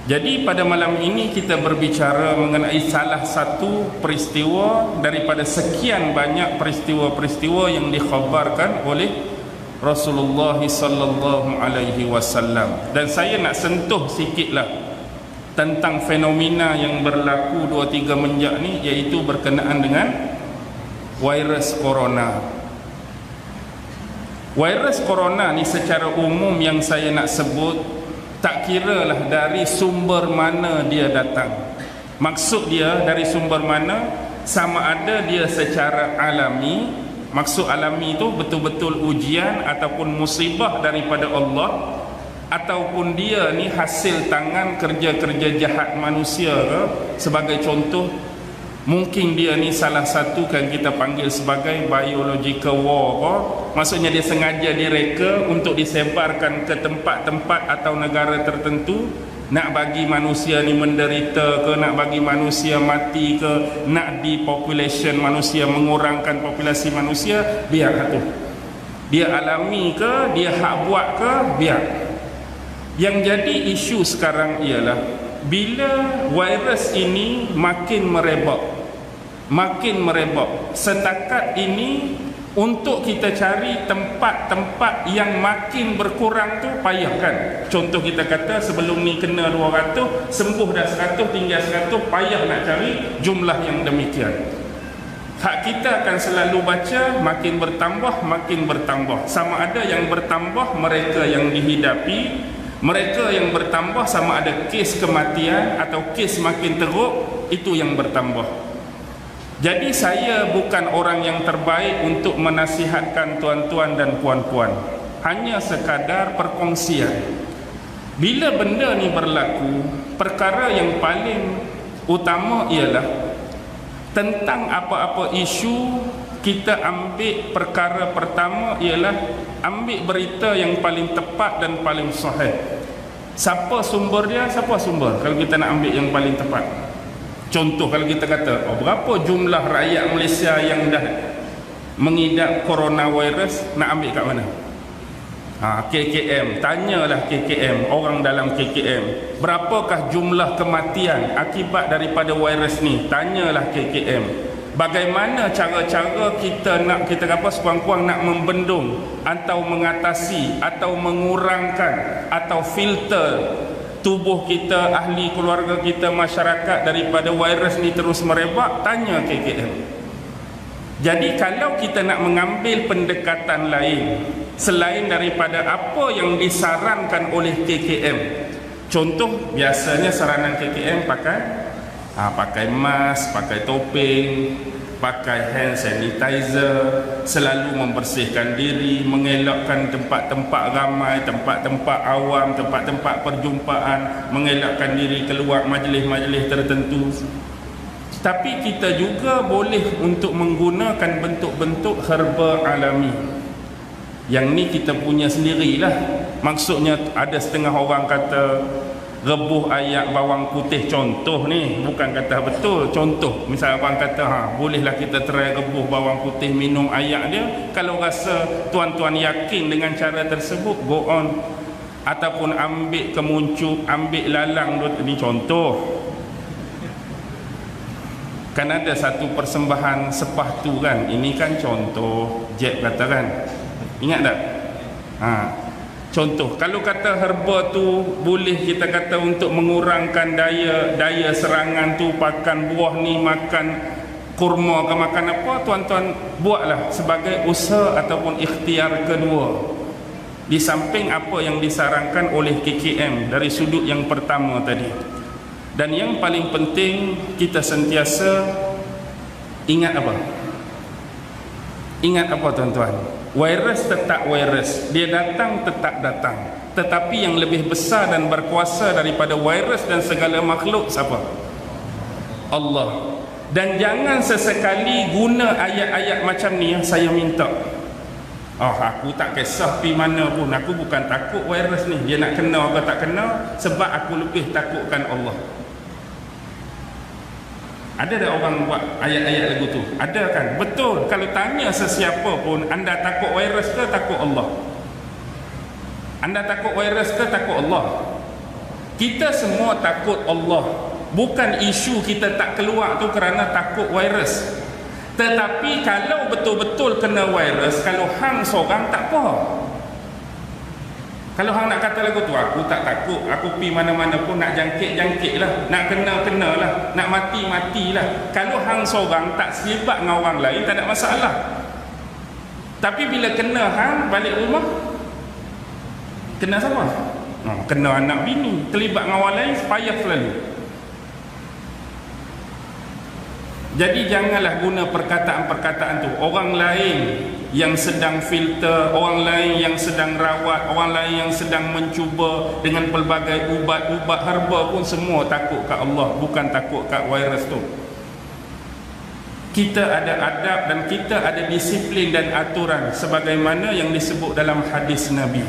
Jadi pada malam ini kita berbicara mengenai salah satu peristiwa daripada sekian banyak peristiwa-peristiwa yang dikhabarkan oleh Rasulullah sallallahu alaihi wasallam. Dan saya nak sentuh sikitlah tentang fenomena yang berlaku 2-3 menjak ni, iaitu berkenaan dengan virus corona. Virus corona ni secara umum yang saya nak sebut, tak kiralah dari sumber mana dia datang. Maksud dia dari sumber mana, sama ada dia secara alami, maksud alami itu betul-betul ujian ataupun musibah daripada Allah, ataupun dia ni hasil tangan kerja-kerja jahat manusia ke. Sebagai contoh, mungkin dia ni salah satu kan kita panggil sebagai biological war ke. Maksudnya dia sengaja direka untuk disebarkan ke tempat-tempat atau negara tertentu, nak bagi manusia ni menderita ke, nak bagi manusia mati ke, nak depopulation manusia, mengurangkan populasi manusia. Biar tu, dia alami ke, dia hak buat ke, biar. Yang jadi isu sekarang ialah bila virus ini makin merebak, setakat ini untuk kita cari tempat-tempat yang makin berkurang tu payah kan. Contoh kita kata sebelum ni kena 200, sembuh dah 100, tinggal 100, payah nak cari jumlah yang demikian. Hak kita akan selalu baca makin bertambah. Sama ada yang bertambah mereka yang dihidapi, mereka yang bertambah sama ada kes kematian atau kes makin teruk, itu yang bertambah. Jadi saya bukan orang yang terbaik untuk menasihatkan tuan-tuan dan puan-puan, hanya sekadar perkongsian. Bila benda ni berlaku, perkara yang paling utama ialah tentang apa-apa isu, kita ambil perkara pertama ialah ambil berita yang paling tepat dan paling sahih. Siapa sumber dia, siapa sumber kalau kita nak ambil yang paling tepat. Contoh kalau kita kata, berapa jumlah rakyat Malaysia yang dah mengidap coronavirus, nak ambil kat mana? KKM, tanyalah KKM, orang dalam KKM. Berapakah jumlah kematian akibat daripada virus ni? Tanyalah KKM. Bagaimana cara-cara kita nak, kita apa, sekurang-kurang nak membendung atau mengatasi atau mengurangkan atau filter tubuh kita, ahli keluarga kita, masyarakat daripada virus ni terus merebak? Tanya KKM. Jadi kalau kita nak mengambil pendekatan lain selain daripada apa yang disarankan oleh KKM, contoh biasanya saranan KKM pakai mask, pakai topeng, pakai hand sanitizer, selalu membersihkan diri, mengelakkan tempat-tempat ramai, tempat-tempat awam, tempat-tempat perjumpaan, mengelakkan diri keluar majlis-majlis tertentu. Tapi kita juga boleh untuk menggunakan bentuk-bentuk herba alami. Yang ni kita punya sendirilah. Maksudnya ada setengah orang kata rebuh ayak bawang putih, contoh ni, bukan kata betul, contoh. Misal abang kata, bolehlah kita try rebuh bawang putih, minum ayak dia. Kalau rasa tuan-tuan yakin dengan cara tersebut, go on. Ataupun ambil kemuncup, ambil lalang, ni contoh. Kan ada satu persembahan sepatu kan, ini kan contoh, Jeb kata kan, ingat tak? Contoh, kalau kata herba tu boleh kita kata untuk mengurangkan daya serangan tu, makan buah ni, makan kurma ke makan apa, tuan-tuan buatlah sebagai usaha ataupun ikhtiar kedua, di samping apa yang disarankan oleh KKM dari sudut yang pertama tadi. Dan yang paling penting, kita sentiasa ingat apa? Ingat apa tuan-tuan? Virus tetap virus, dia datang tetap datang. Tetapi yang lebih besar dan berkuasa daripada virus dan segala makhluk siapa? Allah. Dan jangan sesekali guna ayat-ayat macam ni, saya minta. Aku tak kisah pergi mana pun, aku bukan takut virus ni, dia nak kena atau tak kena, sebab aku lebih takutkan Allah. Ada tak orang buat ayat-ayat lagu tu? Ada kan? Betul. Kalau tanya sesiapa pun, anda takut virus ke takut Allah? Anda takut virus ke takut Allah? Kita semua takut Allah. Bukan isu kita tak keluar tu kerana takut virus. Tetapi kalau betul-betul kena virus, kalau hang seorang tak apa. Kalau hang nak kata lagu tu, aku tak takut, aku pi mana-mana pun nak jangkit lah, nak kena lah, nak mati lah. Kalau hang seorang tak selibat dengan orang lain, tak ada masalah. Tapi bila kena hang balik rumah, kena siapa? Kena anak bini, terlibat dengan orang lain, payah selalu. Jadi janganlah guna perkataan-perkataan tu. Orang lain yang sedang filter, orang lain yang sedang rawat, orang lain yang sedang mencuba dengan pelbagai ubat-ubat herba pun semua takut kat Allah, bukan takut kat virus tu. Kita ada adab dan kita ada disiplin dan aturan sebagaimana yang disebut dalam hadis Nabi.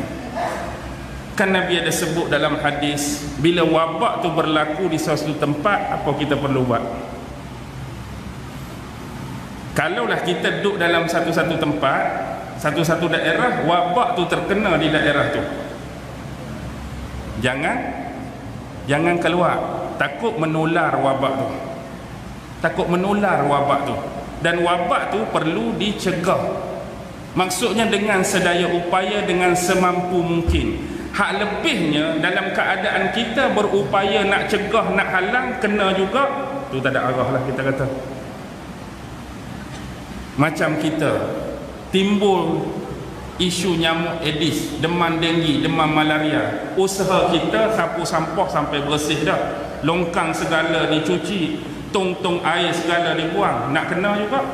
Kan Nabi ada sebut dalam hadis, bila wabak tu berlaku di suatu tempat, apa kita perlu buat? Kalaulah kita duduk dalam satu-satu tempat, satu-satu daerah, wabak tu terkena di daerah tu, jangan keluar. Takut menular wabak tu. Takut menular wabak tu. Dan wabak tu perlu dicegah. Maksudnya dengan sedaya upaya, dengan semampu mungkin. Hak lebihnya dalam keadaan kita berupaya nak cegah, nak halang, kena juga, tu tak ada arah lah kita kata. Macam kita timbul isu nyamuk Aedes, demam denggi, demam malaria, usaha kita sapu sampah sampai bersih dah, longkang segala dicuci, tong-tong air segala dibuang, nak kena juga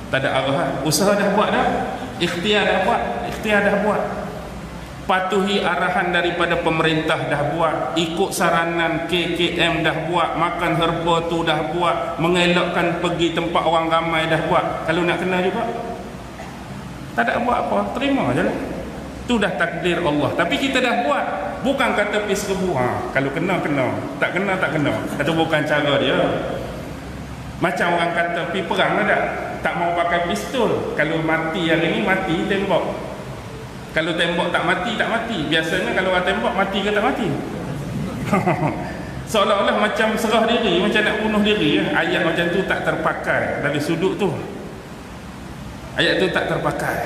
tak ada arahan. Usaha dah buat dah, ikhtiar dah buat, patuhi arahan daripada pemerintah dah buat, ikut saranan KKM dah buat, makan herba tu dah buat, mengelakkan pergi tempat orang ramai dah buat. Kalau nak kena juga tak ada buat apa, terima je lah. Tu dah takdir Allah. Tapi kita dah buat, bukan kata pis kebu, kalau kena, tak kena. Itu bukan cara dia. Macam orang kata pi perang ada, tak mau pakai pistol, kalau mati hari ni mati tembak. Kalau tembak tak mati. Biasanya kalau orang tembak mati ke tak mati? Seolah-olah macam serah diri, macam nak bunuh diri. Ayat macam tu tak terpakai dari sudut tu. Ayat tu tak terpakai.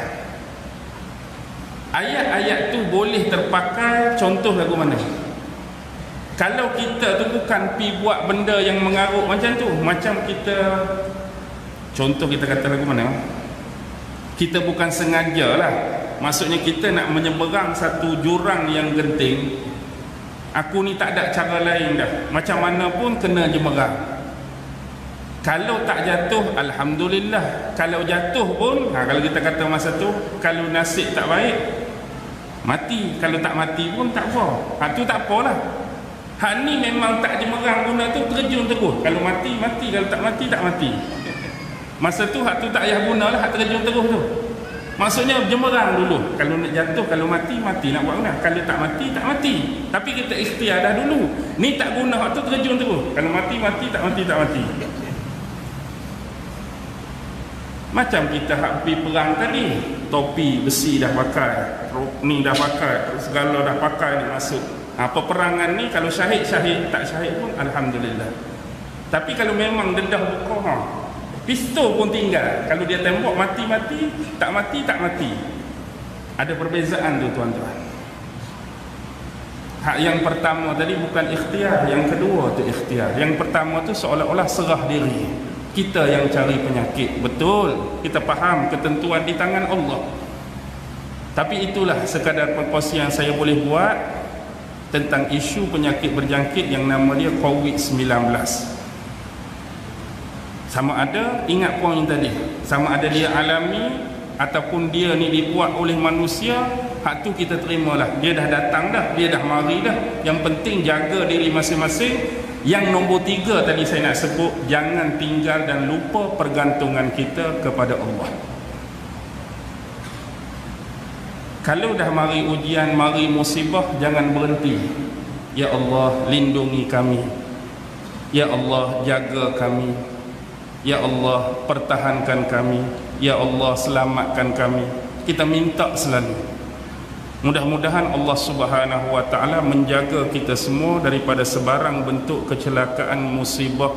Ayat-ayat tu boleh terpakai. Contoh lagu mana? Kalau kita tu bukan pi buat benda yang mengarut macam tu, macam kita, contoh kita kata lagu mana? Kita bukan sengaja lah, maksudnya kita nak menyeberang satu jurang yang genting. Aku ni tak ada cara lain dah, macam mana pun kena jemerang. Kalau tak jatuh, alhamdulillah. Kalau jatuh pun, kalau kita kata masa tu, kalau nasib tak baik, mati. Kalau tak mati pun tak apa. Tu tak apalah. Hak ni memang tak jemerang guna tu, terjun terus. Kalau mati, kalau tak mati, tak mati. Masa tu hak tu tak payah guna lah, hak terjun terus tu. Maksudnya jemerang dulu. Kalau nak jatuh, kalau mati, nak buat mana? Kalau tak mati, tak mati. Tapi kita ikhtiar dah dulu. Ni tak guna hak tu, terjun terus. Kalau mati, tak mati. Macam kita hak pergi perang tadi, topi besi dah pakai, ni dah pakai, segala dah pakai ni masuk. Peperangan ni kalau syahid, tak syahid pun alhamdulillah. Tapi kalau memang dedah buka, pistol pun tinggal. Kalau dia tembak mati, tak mati. Ada perbezaan tu tuan-tuan. Hak yang pertama tadi bukan ikhtiar, yang kedua tu ikhtiar. Yang pertama tu seolah-olah serah diri. Kita yang cari penyakit. Betul, kita faham ketentuan di tangan Allah. Tapi itulah sekadar perkongsian yang saya boleh buat tentang isu penyakit berjangkit yang nama dia COVID-19. Sama ada, ingat poin tadi, sama ada dia alami ataupun dia ni dibuat oleh manusia, hak tu kita terimalah. Dia dah datang dah, dia dah mari dah. Yang penting jaga diri masing-masing. Yang nombor 3 tadi saya nak sebut, jangan tinggal dan lupa pergantungan kita kepada Allah. Kalau dah mari ujian, mari musibah, jangan berhenti. Ya Allah, lindungi kami. Ya Allah, jaga kami. Ya Allah, pertahankan kami. Ya Allah, selamatkan kami. Kita minta selalu. Mudah-mudahan Allah Subhanahu wa taala menjaga kita semua daripada sebarang bentuk kecelakaan, musibah,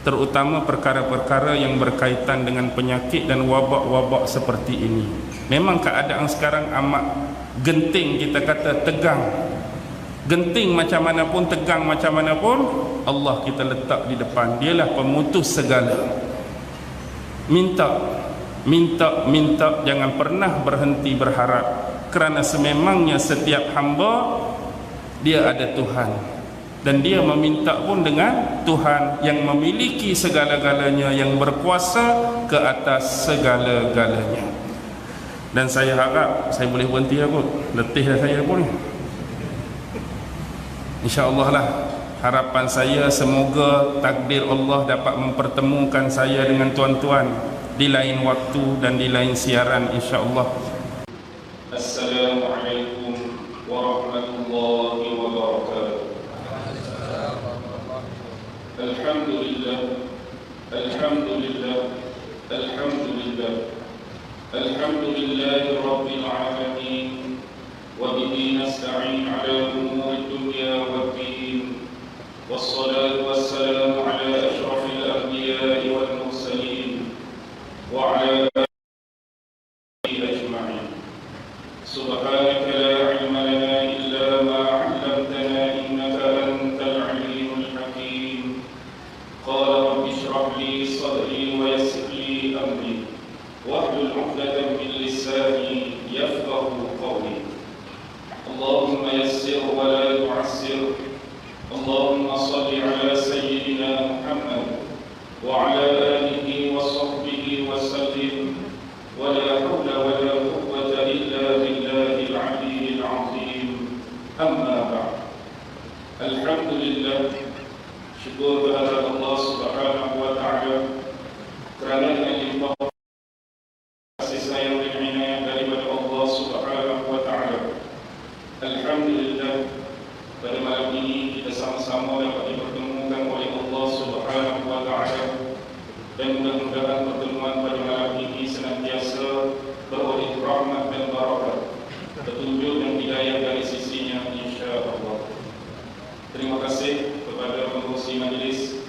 terutama perkara-perkara yang berkaitan dengan penyakit dan wabak-wabak seperti ini. Memang keadaan sekarang amat genting, kita kata tegang. Genting macam mana pun, tegang macam mana pun, Allah kita letak di depan. Dialah pemutus segala. Minta, jangan pernah berhenti berharap. Kerana sememangnya setiap hamba dia ada Tuhan, dan dia meminta pun dengan Tuhan yang memiliki segala-galanya, yang berkuasa ke atas segala-galanya. Dan saya harap saya boleh berhenti aku, letih dah saya pun. InsyaAllah lah, harapan saya semoga takdir Allah dapat mempertemukan saya dengan tuan-tuan di lain waktu dan di lain siaran, insyaAllah. Assalamualaikum warahmatullahi wabarakatuh. Alhamdulillah, alhamdulillah, alhamdulillah, alhamdulillahi rabbil alamin, wa bihi nasta'in ala umuri dunya waddin, wassalatu wassalamu ala ashrafil anbiya'i wal mursalin wa ala سبحانك لا علم لنا إلا ما علمتنا إنك أنت العليم الحكيم. قال رب اشرح لي صدري ويسر لي أمري واحلل عقدة من لساني يفقه قولي. اللهم يسر ولا تعسر. اللهم صل على سيدنا محمد وعلى آله وصحبه وسلم. ولا حول ولا قوة إلا بالله العلي العظيم. أما بعد. الحمد لله, syukur kehadirat Allah Subhanahu wa taala kerana limpah kasih sayang dan inayah daripada Allah Subhanahu wa taala. Alhamdulillah, pada malam ini kita sama-sama dapat dipertemukan oleh Allah Subhanahu wa taala, dan mudah-mudahan pertemuan pada malam ini senantiasa beroleh rahmat dan barakah, petunjuk dan hidayah dari sisinya, insya-Allah. Terima kasih kepada pengurusi majlis,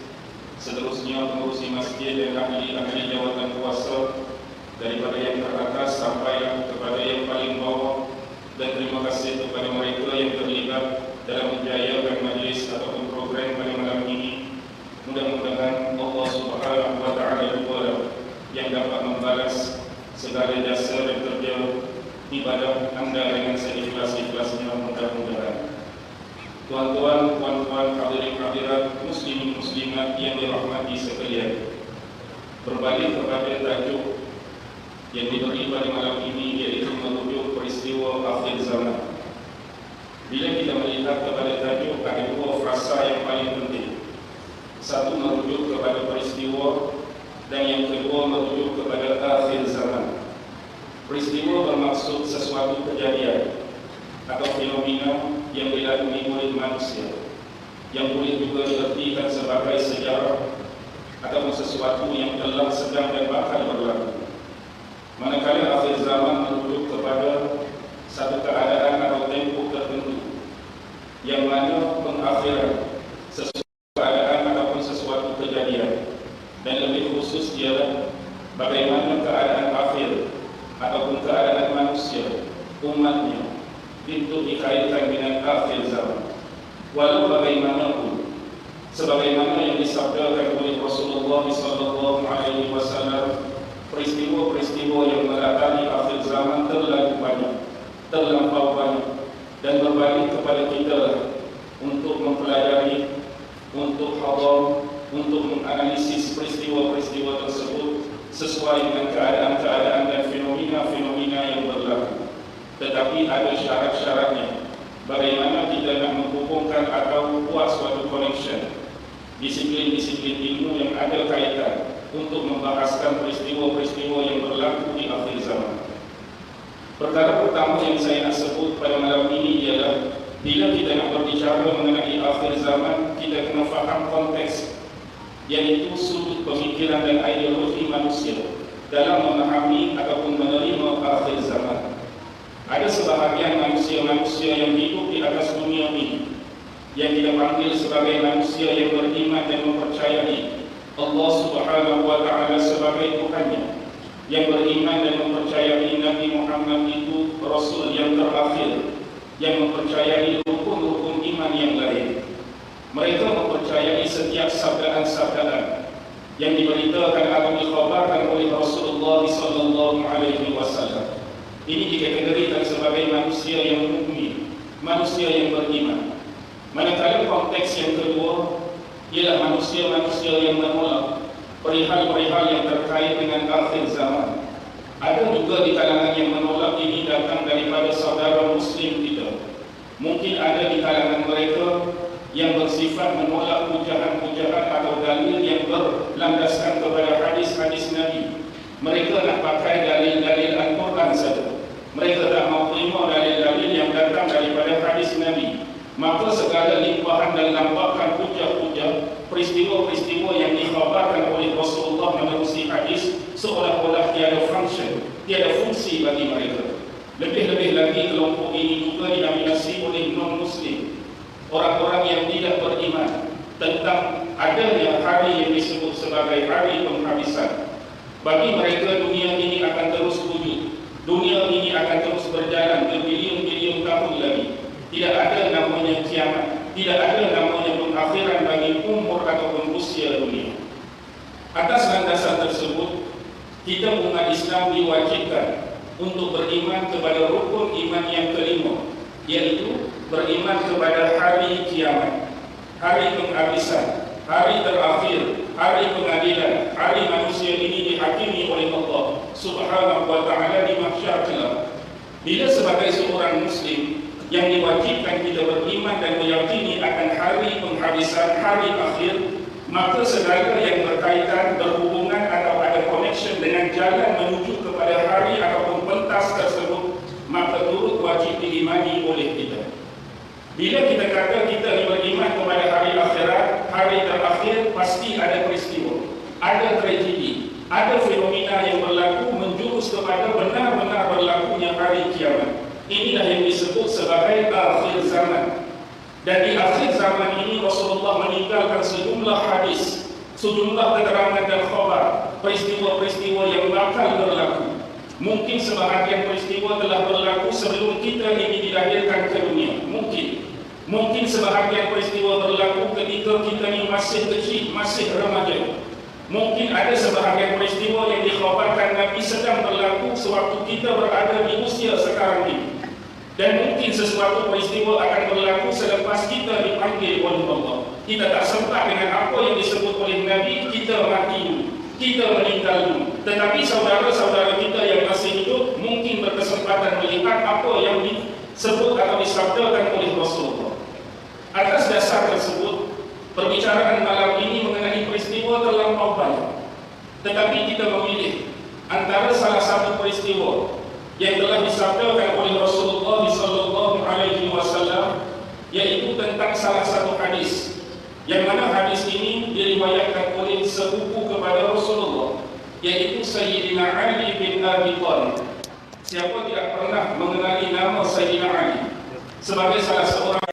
seterusnya pengurusi masjid dan ahli-ahli jawatan kuasa daripada yang teratas sampai kepada yang paling bawah, dan terima kasih kepada mereka yang terlibat dalam menjayakan majlis ataupun program pada malam ini. Mudah-mudahan Allah Subhanahu wa taala juga yang dapat membalas segala jasa dan kerja ibadah anda dengan seikhlas-ikhlasnya, mudah-mudahan. Tuan-tuan, puan-puan, hadirin hadirat, muslimin muslimat yang dirahmati sekalian, berbalik kepada tajuk yang diberi pada malam ini, iaitu merujuk peristiwa akhir zaman. Bila kita melihat kepada tajuk, ada dua frasa yang paling penting. Satu merujuk kepada peristiwa, dan yang kedua merujuk kepada akhir zaman. Peristiwa bermaksud sesuatu kejadian atau fenomena yang dilalui oleh manusia, yang boleh juga diartikan sebagai sejarah atau sesuatu yang telah, sedang dan bakal berlaku. Manakala akhir zaman merujuk kepada satu keadaan atau tempoh tertentu, yang mana pengakhiran sesuatu keadaan ataupun sesuatu kejadian, dan lebih khusus ialah bagaimana keadaan akhir ataupun keadaan manusia, umatnya, itu dikaitkan dengan akhir zaman. Walau bagaimanapun, sebagaimana yang disabdakan oleh Rasulullah SAW, peristiwa-peristiwa yang melatar akhir zaman terlalu banyak, terlampau banyak, dan berbalik kepada kita untuk mempelajari, untuk hadar, untuk menganalisis peristiwa-peristiwa tersebut sesuai dengan keadaan-keadaan dan fenomena-fenomena yang berlaku. Tetapi ada syarat-syaratnya. Bagaimana kita nak menghubungkan atau buat suatu connection disiplin-disiplin ilmu yang ada kaitan untuk membahaskan peristiwa-peristiwa yang berlaku di akhir zaman. Perkara pertama yang saya nak sebut pada malam ini ialah, bila kita nak berbicara mengenai akhir zaman, kita kena faham konteks, iaitu sudut pemikiran dan ideologi manusia dalam memahami ataupun menerima akhir zaman. Ada sebahagian manusia-manusia yang hidup di atas dunia ini yang kita panggil sebagai manusia yang beriman dan mempercayai Allah Subhanahu wa Ta'ala sebagai Tuhannya, yang beriman dan mempercayai Nabi Muhammad itu Rasul yang terakhir, yang mempercayai rukun-rukun iman yang lain. Mereka mempercayai setiap sabdaan-sabdaan yang diberitakan atau dikhabarkan oleh Rasulullah sallallahu alaihi wasallam. Ini dikategorikan sebagai manusia yang mukmin, manusia yang beriman. Manakala konteks yang kedua ialah manusia-manusia yang menolak perihal-perihal yang terkait dengan akhir zaman. Ada juga di kalangan yang menolak ini datang daripada saudara Muslim kita. Mungkin ada di kalangan mereka yang bersifat menolak pujahan-pujahan atau dalil yang berlandaskan kepada hadis-hadis Nabi. Mereka nak pakai dalil-dalil Al-Quran saja. Mereka tak mau terima dalil-dalil yang datang daripada hadis Nabi. Maka segala limpahan dan lampakan hujah-hujah, peristiwa-peristiwa yang dikhabarkan oleh Rasulullah menerusi hadis seolah-olah tiada function, tiada fungsi bagi mereka. Lebih-lebih lagi kelompok ini juga didominasi oleh non-Muslim, orang-orang yang tidak beriman tentang adanya hari yang disebut sebagai hari penghabisan. Bagi mereka dunia ini akan terus wujud, dunia ini akan terus berjalan berbilion-bilion tahun lagi. Tidak ada namanya kiamat, tidak ada namanya pengakhiran bagi umur ataupun usia dunia. Atas landasan tersebut, kita umat Islam diwajibkan untuk beriman kepada rukun iman yang kelima, yaitu beriman kepada hari kiamat, hari penghabisan, hari terakhir, hari pengadilan, hari manusia ini dihakimi oleh Allah Subhanahu wa Ta'ala di mahsyar kelak. Bila sebagai seorang Muslim yang diwajibkan kita beriman dan meyakini akan hari penghabisan, hari akhir, maka segala yang berkaitan, berhubungan atau ada connection dengan jalan menuju kepada hari ataupun pentas tersebut, maka turut wajib diimani oleh kita. Bila kita kata kita beriman kepada hari akhirat, hari terakhir, pasti ada peristiwa, ada tragedi, ada fenomena yang berlaku menjurus kepada benar-benar berlakunya hari kiamat. Inilah yang disebut sebagai akhir zaman. Dan di akhir zaman ini Rasulullah meninggalkan sejumlah hadis, sejumlah keterangan dan khabar, peristiwa-peristiwa yang bakal berlaku. Mungkin sebahagian peristiwa telah berlaku sebelum kita ini dilahirkan ke dunia. Mungkin sebahagian peristiwa berlaku ketika kita ini masih kecil, masih remaja. Mungkin ada sebahagian peristiwa yang dikhabarkan Nabi sedang berlaku sewaktu kita berada di usia sekarang ini. Dan mungkin sesuatu peristiwa akan berlaku selepas kita dipanggil oleh Allah. Kita tak sempat dengan apa yang disebut oleh Nabi, kita mati dulu, kita meninggal dulu. Tetapi saudara-saudara kita yang masih hidup mungkin berkesempatan melihat apa yang disebut atau disabdakan oleh Rasulullah. Atas dasar tersebut, perbicaraan malam ini mengenai peristiwa terlampau banyak. Tetapi kita memilih antara salah satu peristiwa yang telah disabdakan oleh Rasulullah sallallahu alaihi wasallam, yaitu tentang salah satu hadis yang mana hadis ini diriwayatkan oleh sepupu kepada Rasulullah, yaitu Sayyidina Ali bin Abi Thalib. Siapa tidak pernah mengenali nama Sayyidina Ali sebagai salah seorang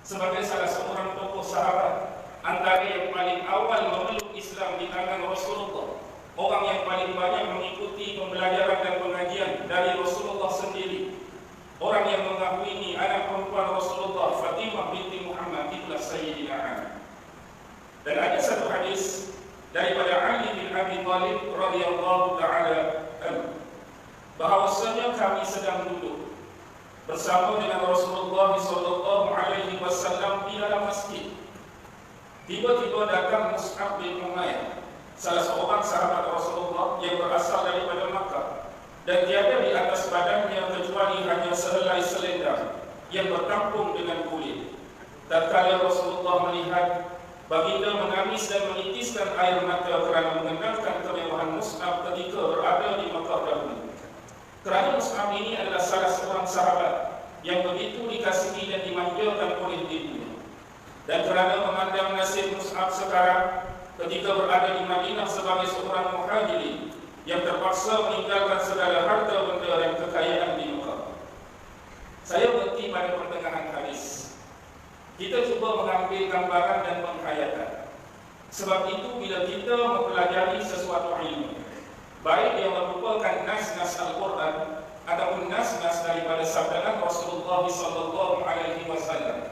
sebagai salah seorang tokoh sahabat antara yang paling awal memeluk Islam di tangan Rasulullah, orang yang paling banyak mengikuti pembelajaran dan pengajian dari Rasulullah sendiri, orang yang mengakui anak perempuan Rasulullah Fatimah binti Muhammad, itulah Sayyidina Ali. Dan ada satu hadis daripada Ali bin Abi Thalib radhiyallahu taala anhu, bahawasanya kami sedang duduk bersama dengan Rasulullah sallallahu alaihi wasallam di dalam masjid. Tiba-tiba datang Mus'ab bin Umair, salah seorang sahabat Rasulullah yang berasal daripada Makkah, dan tiada di atas badannya kecuali hanya sehelai selendang yang bertampung dengan kulit. Tatkala Rasulullah melihat baginda menangis dan menitiskan air mata kerana mengenangkan kemewahan Mus'ab ketika berada di Makkah dahulu. Kerana Mus'ab ini adalah salah seorang sahabat yang begitu dikasihi dan dimanjakan oleh ibunya. Dan kerana memandang nasib Mus'ab sekarang ketika berada di Madinah sebagai seorang muhajirin, yang terpaksa meninggalkan segala harta benda dan kekayaan di Mekah. Saya berhenti pada pertengahan hadis. Kita cuba mengambil gambaran dan penghayatan. Sebab itu bila kita mempelajari sesuatu ilmu, baik yang merupakan nas-nas Al-Quran ataupun nas-nas daripada sabdaan Rasulullah sallallahu alaihi wasallam,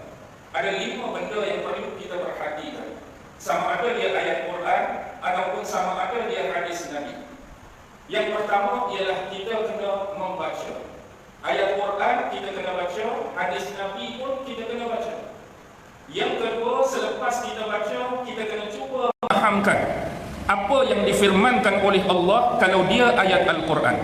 ada 5 benda yang perlu kita perhatikan. Sama ada dia ayat Quran ataupun sama ada dia hadis Nabi. Yang pertama ialah kita kena membaca. Ayat Quran kita kena baca, hadis Nabi pun kita kena baca. Yang kedua, selepas kita baca, kita kena cuba fahamkan apa yang difirmankan oleh Allah kalau dia ayat Al-Quran.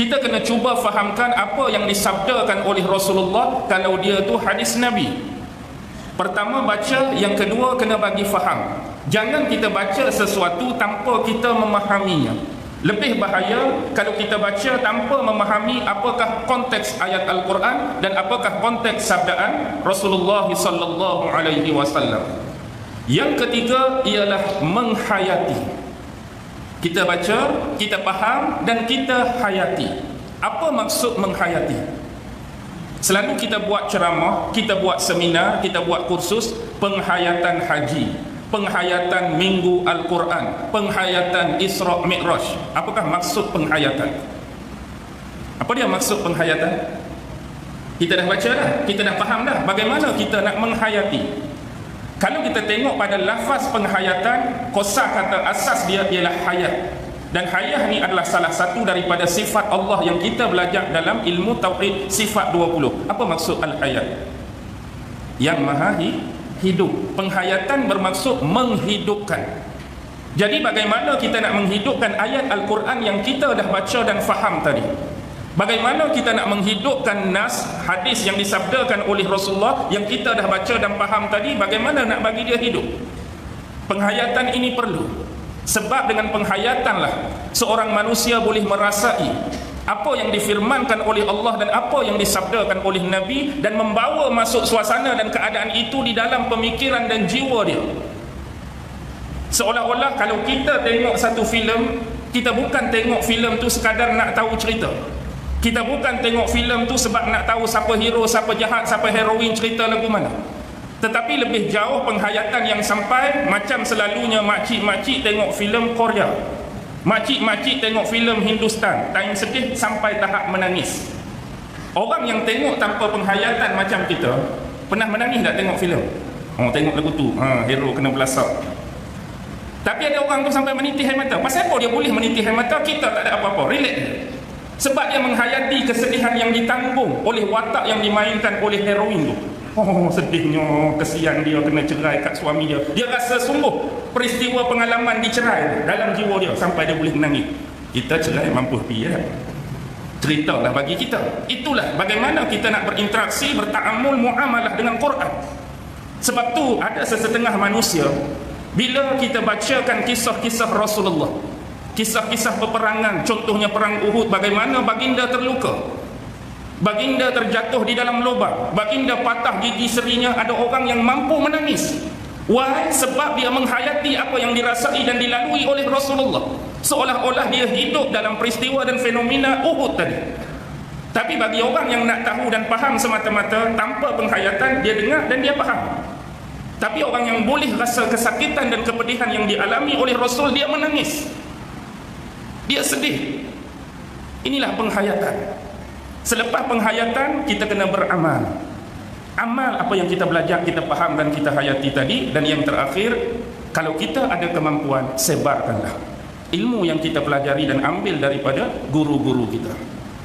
Kita kena cuba fahamkan apa yang disabdakan oleh Rasulullah kalau dia tu hadis Nabi. Pertama baca, yang kedua kena bagi faham. Jangan kita baca sesuatu tanpa kita memahaminya. Lebih bahaya kalau kita baca tanpa memahami apakah konteks ayat Al-Quran dan apakah konteks sabdaan Rasulullah sallallahu alaihi wasallam. Yang ketiga ialah menghayati. Kita baca, kita faham dan kita hayati. Apa maksud menghayati? Selalu kita buat ceramah, kita buat seminar, kita buat kursus penghayatan haji, penghayatan minggu Al-Quran, penghayatan Isra' Mi'raj. Apakah maksud penghayatan? Apa dia maksud penghayatan? Kita dah baca dah, kita dah faham dah. Bagaimana kita nak menghayati? Kalau kita tengok pada lafaz penghayatan, kosa kata asas dia ialah hayat. Dan hayat ni adalah salah satu daripada sifat Allah yang kita belajar dalam ilmu tauhid sifat 20. Apa maksud al-hayat? Yang maha hidup. Penghayatan bermaksud menghidupkan. Jadi bagaimana kita nak menghidupkan ayat Al-Quran yang kita dah baca dan faham tadi? Bagaimana kita nak menghidupkan nas hadis yang disabdakan oleh Rasulullah yang kita dah baca dan faham tadi? Bagaimana nak bagi dia hidup? Penghayatan ini perlu. Sebab dengan penghayatan seorang manusia boleh merasai apa yang difirmankan oleh Allah dan apa yang disabdakan oleh Nabi dan membawa masuk suasana dan keadaan itu di dalam pemikiran dan jiwa dia. Seolah-olah kalau kita tengok satu filem, kita bukan tengok filem tu sekadar nak tahu cerita. Kita bukan tengok filem tu sebab nak tahu siapa hero, siapa jahat, siapa heroin, cerita lagu mana. Tetapi lebih jauh penghayatan yang sampai macam selalunya makcik-makcik tengok filem Korea, makcik-makcik tengok filem Hindustan, time sedih sampai tahap menangis. Orang yang tengok tanpa penghayatan macam kita, pernah menangis tak tengok filem? Oh, tengok lagu tu, hero kena belasak. Tapi ada orang tu sampai menitih air mata. Pasal apa dia boleh menitih air mata? Kita tak ada apa-apa, relate. Sebab dia menghayati kesedihan yang ditanggung oleh watak yang dimainkan oleh heroin tu. Oh, sedihnya, kesian dia kena cerai kat suami dia. Dia rasa sungguh peristiwa pengalaman dicerai dalam jiwa dia sampai dia boleh menangis. Kita cerai mampu pergi ceritalah bagi kita. Itulah bagaimana kita nak berinteraksi, bertaamul, muamalah dengan Quran. Sebab tu ada sesetengah manusia, bila kita bacakan kisah-kisah Rasulullah, kisah-kisah peperangan, contohnya perang Uhud, bagaimana baginda terluka, baginda terjatuh di dalam lubang, baginda patah gigi serinya, ada orang yang mampu menangis. Why? Sebab dia menghayati apa yang dirasai dan dilalui oleh Rasulullah, seolah-olah dia hidup dalam peristiwa dan fenomena Uhud tadi. Tapi bagi orang yang nak tahu dan faham semata-mata tanpa penghayatan, dia dengar dan dia faham. Tapi orang yang boleh rasa kesakitan dan kepedihan yang dialami oleh Rasul, dia menangis, dia sedih. Inilah penghayatan. Selepas penghayatan, kita kena beramal. Amal apa yang kita belajar, kita faham dan kita hayati tadi. Dan yang terakhir, kalau kita ada kemampuan, sebarkanlah ilmu yang kita pelajari dan ambil daripada guru-guru kita.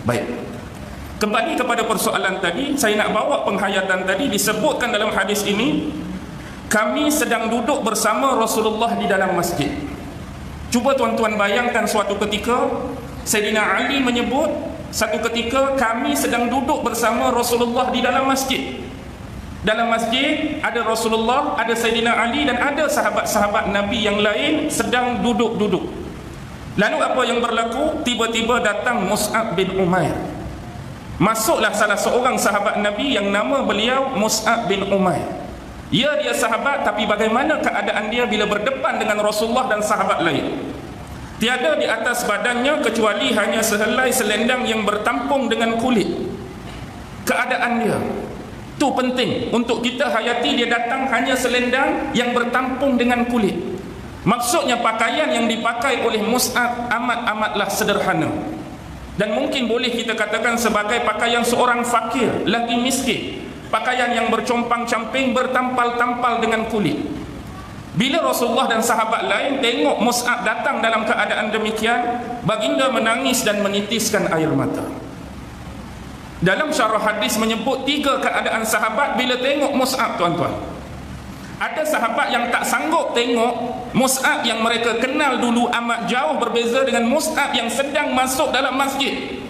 Baik, kembali kepada persoalan tadi, saya nak bawa penghayatan tadi. Disebutkan dalam hadis ini, kami sedang duduk bersama Rasulullah di dalam masjid. Cuba tuan-tuan bayangkan suatu ketika Sayyidina Ali menyebut, satu ketika kami sedang duduk bersama Rasulullah di dalam masjid. Dalam masjid ada Rasulullah, ada Sayyidina Ali dan ada sahabat-sahabat Nabi yang lain sedang duduk-duduk. Lalu apa yang berlaku? Tiba-tiba datang Mus'ab bin Umair. Masuklah salah seorang sahabat Nabi yang nama beliau Mus'ab bin Umair. Ya, dia sahabat, tapi bagaimana keadaan dia bila berdepan dengan Rasulullah dan sahabat lain? Tiada di atas badannya kecuali hanya sehelai selendang yang bertampung dengan kulit. Keadaan dia tu penting untuk kita hayati. Dia datang hanya selendang yang bertampung dengan kulit. Maksudnya pakaian yang dipakai oleh Mus'ab amat-amatlah sederhana, dan mungkin boleh kita katakan sebagai pakaian seorang fakir lagi miskin. Pakaian yang bercompang-camping, bertampal-tampal dengan kulit. Bila Rasulullah dan sahabat lain tengok Mus'ab datang dalam keadaan demikian, baginda menangis dan menitiskan air mata. Dalam syarah hadis menyebut 3 keadaan sahabat bila tengok Mus'ab, tuan-tuan. Ada sahabat yang tak sanggup tengok Mus'ab yang mereka kenal dulu amat jauh, berbeza dengan Mus'ab yang sedang masuk dalam masjid.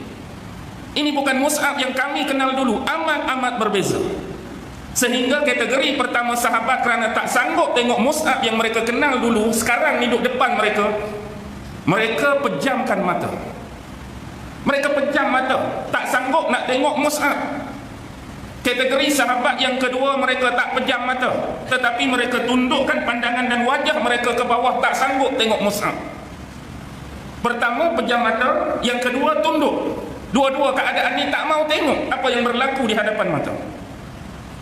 Ini bukan Mus'ab yang kami kenal dulu, amat-amat berbeza. Sehingga kategori pertama sahabat kerana tak sanggup tengok Mus'ab yang mereka kenal dulu, sekarang duduk depan mereka, mereka pejamkan mata. Mereka pejam mata, tak sanggup nak tengok Mus'ab. Kategori sahabat yang kedua, mereka tak pejam mata, tetapi mereka tundukkan pandangan dan wajah mereka ke bawah, tak sanggup tengok Mus'ab. Pertama pejam mata, yang kedua tunduk. Dua-dua keadaan ni tak mau tengok apa yang berlaku di hadapan mata.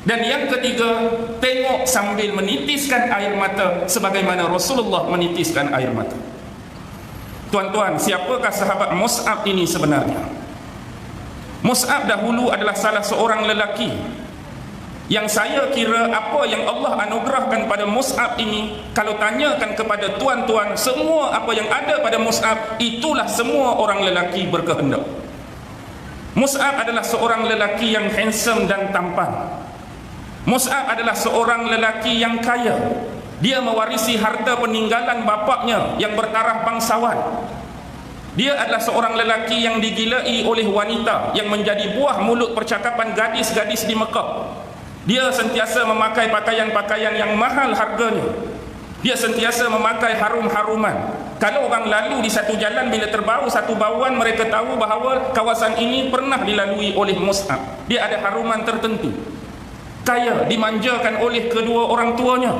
Dan yang ketiga, tengok sambil menitiskan air mata sebagaimana Rasulullah menitiskan air mata. Tuan-tuan, siapakah sahabat Mus'ab ini sebenarnya? Mus'ab dahulu adalah salah seorang lelaki yang saya kira apa yang Allah anugerahkan pada Mus'ab ini, kalau tanyakan kepada tuan-tuan, semua apa yang ada pada Mus'ab, itulah semua orang lelaki berkehendak. Mus'ab adalah seorang lelaki yang handsome dan tampan. Mus'ab adalah seorang lelaki yang kaya. Dia mewarisi harta peninggalan bapaknya yang bertaraf bangsawan. Dia adalah seorang lelaki yang digilai oleh wanita, yang menjadi buah mulut percakapan gadis-gadis di Mekah. Dia sentiasa memakai pakaian-pakaian yang mahal harganya. Dia sentiasa memakai harum-haruman. Kalau orang lalu di satu jalan, bila terbau satu bauan, mereka tahu bahawa kawasan ini pernah dilalui oleh Mus'ab. Dia ada haruman tertentu. Kaya, dimanjakan oleh kedua orang tuanya.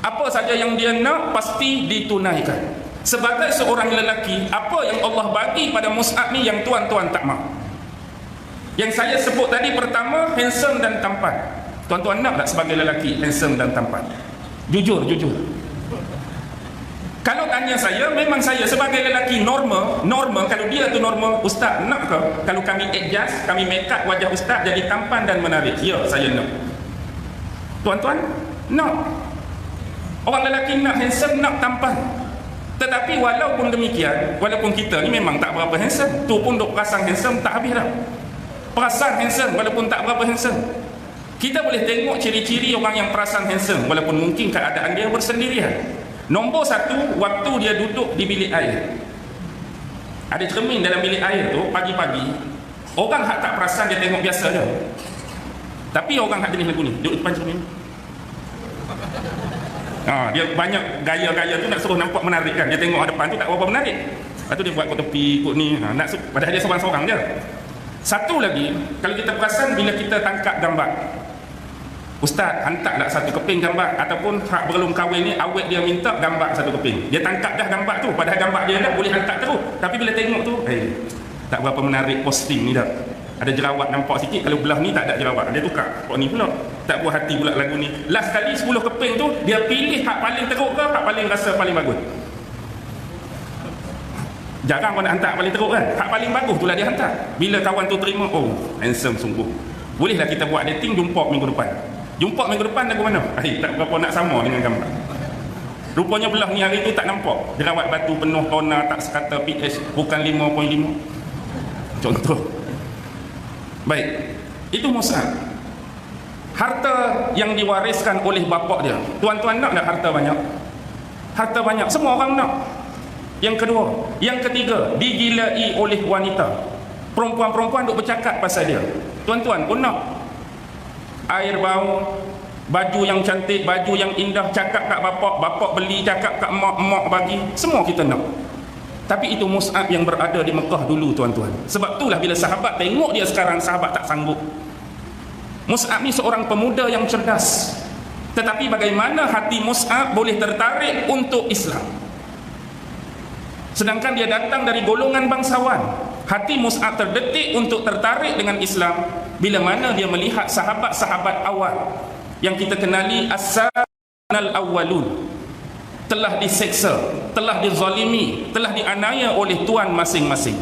Apa saja yang dia nak pasti ditunaikan. Sebagai seorang lelaki, apa yang Allah bagi pada Mus'ab ni yang tuan-tuan tak mahu? Yang saya sebut tadi, pertama, handsome dan tampan. Tuan-tuan nak tak sebagai lelaki handsome dan tampan? Jujur. Kalau tanya saya, memang saya sebagai lelaki normal, kalau dia tu normal, ustaz nak ke kalau kami adjust, kami make up wajah ustaz jadi tampan dan menarik? Ya, saya nak. Tuan-tuan, nak. Orang lelaki nak handsome, nak tampan. Tetapi walaupun demikian, walaupun kita ni memang tak berapa handsome, tu pun duk perasan handsome tak habis dah. Perasan handsome walaupun tak berapa handsome. Kita boleh tengok ciri-ciri orang yang perasan handsome walaupun mungkin keadaan dia bersendirian. Nombor satu, waktu dia duduk di bilik air. Ada cermin dalam bilik air tu, pagi-pagi orang hak tak perasan, dia tengok biasa je. Tapi orang hak jenis lagu ni, duduk depan cermin, dia banyak gaya-gaya tu nak suruh nampak menarik kan. Dia tengok depan tu tak berapa menarik, lepas tu dia buat kot tepi, kot ni, padahal dia seorang-seorang je. Satu lagi, kalau kita perasan, bila kita tangkap gambar, ustaz hantarlah satu keping gambar, ataupun hak belum kahwin ni awet dia minta gambar satu keping, dia tangkap dah gambar tu, padahal gambar dia dah boleh hantar terus, tapi bila tengok tu tak berapa menarik posting ni dah. Ada jerawat nampak sikit, kalau belah ni tak ada jerawat, dia tukar kok ni pula, tak puas hati pula lagu ni. Last kali 10 keping tu dia pilih hak paling teruk ke hak paling rasa paling bagus. Jarang kau nak hantar paling teruk kan, hak paling bagus tu lah dia hantar. Bila kawan tu terima, oh handsome sungguh, bolehlah kita buat dating, jumpa minggu depan. Jumpa minggu depan lagu mana? Tak berapa nak sama dengan gambar. Rupanya belah ni hari tu tak nampak jerawat batu penuh toner, tak sekata pH bukan 5.5. Contoh. Baik, itu Mus'ab. Harta yang diwariskan oleh bapak dia. Tuan-tuan nak tak harta banyak? Harta banyak, semua orang nak. Yang kedua, yang ketiga, digilai oleh wanita. Perempuan-perempuan duk bercakap pasal dia. Tuan-tuan pun nak. Air bau, baju yang cantik, baju yang indah, cakap kat bapak, bapak beli, cakap kat mak, mak bagi, semua kita nak. Tapi itu Mus'ab yang berada di Mekah dulu, tuan-tuan. Sebab itulah bila sahabat tengok dia sekarang, sahabat tak sanggup. Mus'ab ni seorang pemuda yang cerdas. Tetapi bagaimana hati Mus'ab boleh tertarik untuk Islam? Sedangkan dia datang dari golongan bangsawan. Hati Mus'ab terdetik untuk tertarik dengan Islam bila mana dia melihat sahabat-sahabat awal yang kita kenali as-sabiqunal awwalun telah diseksa, telah dizalimi, telah dianiaya oleh tuan masing-masing.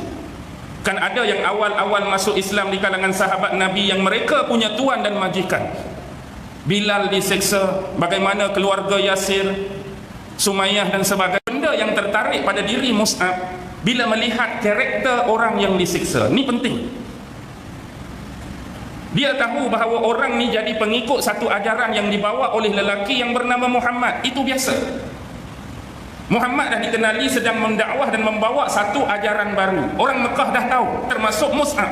Kan ada yang awal-awal masuk Islam di kalangan sahabat Nabi yang mereka punya tuan dan majikan. Bilal diseksa, bagaimana keluarga Yasir, Sumayyah dan sebagainya. Benda yang tertarik pada diri Mus'ab bila melihat karakter orang yang disiksa. Ini penting. Dia tahu bahawa orang ni jadi pengikut satu ajaran yang dibawa oleh lelaki yang bernama Muhammad. Itu biasa. Muhammad dah dikenali sedang mendakwah dan membawa satu ajaran baru. Orang Mekah dah tahu, termasuk Mus'ab.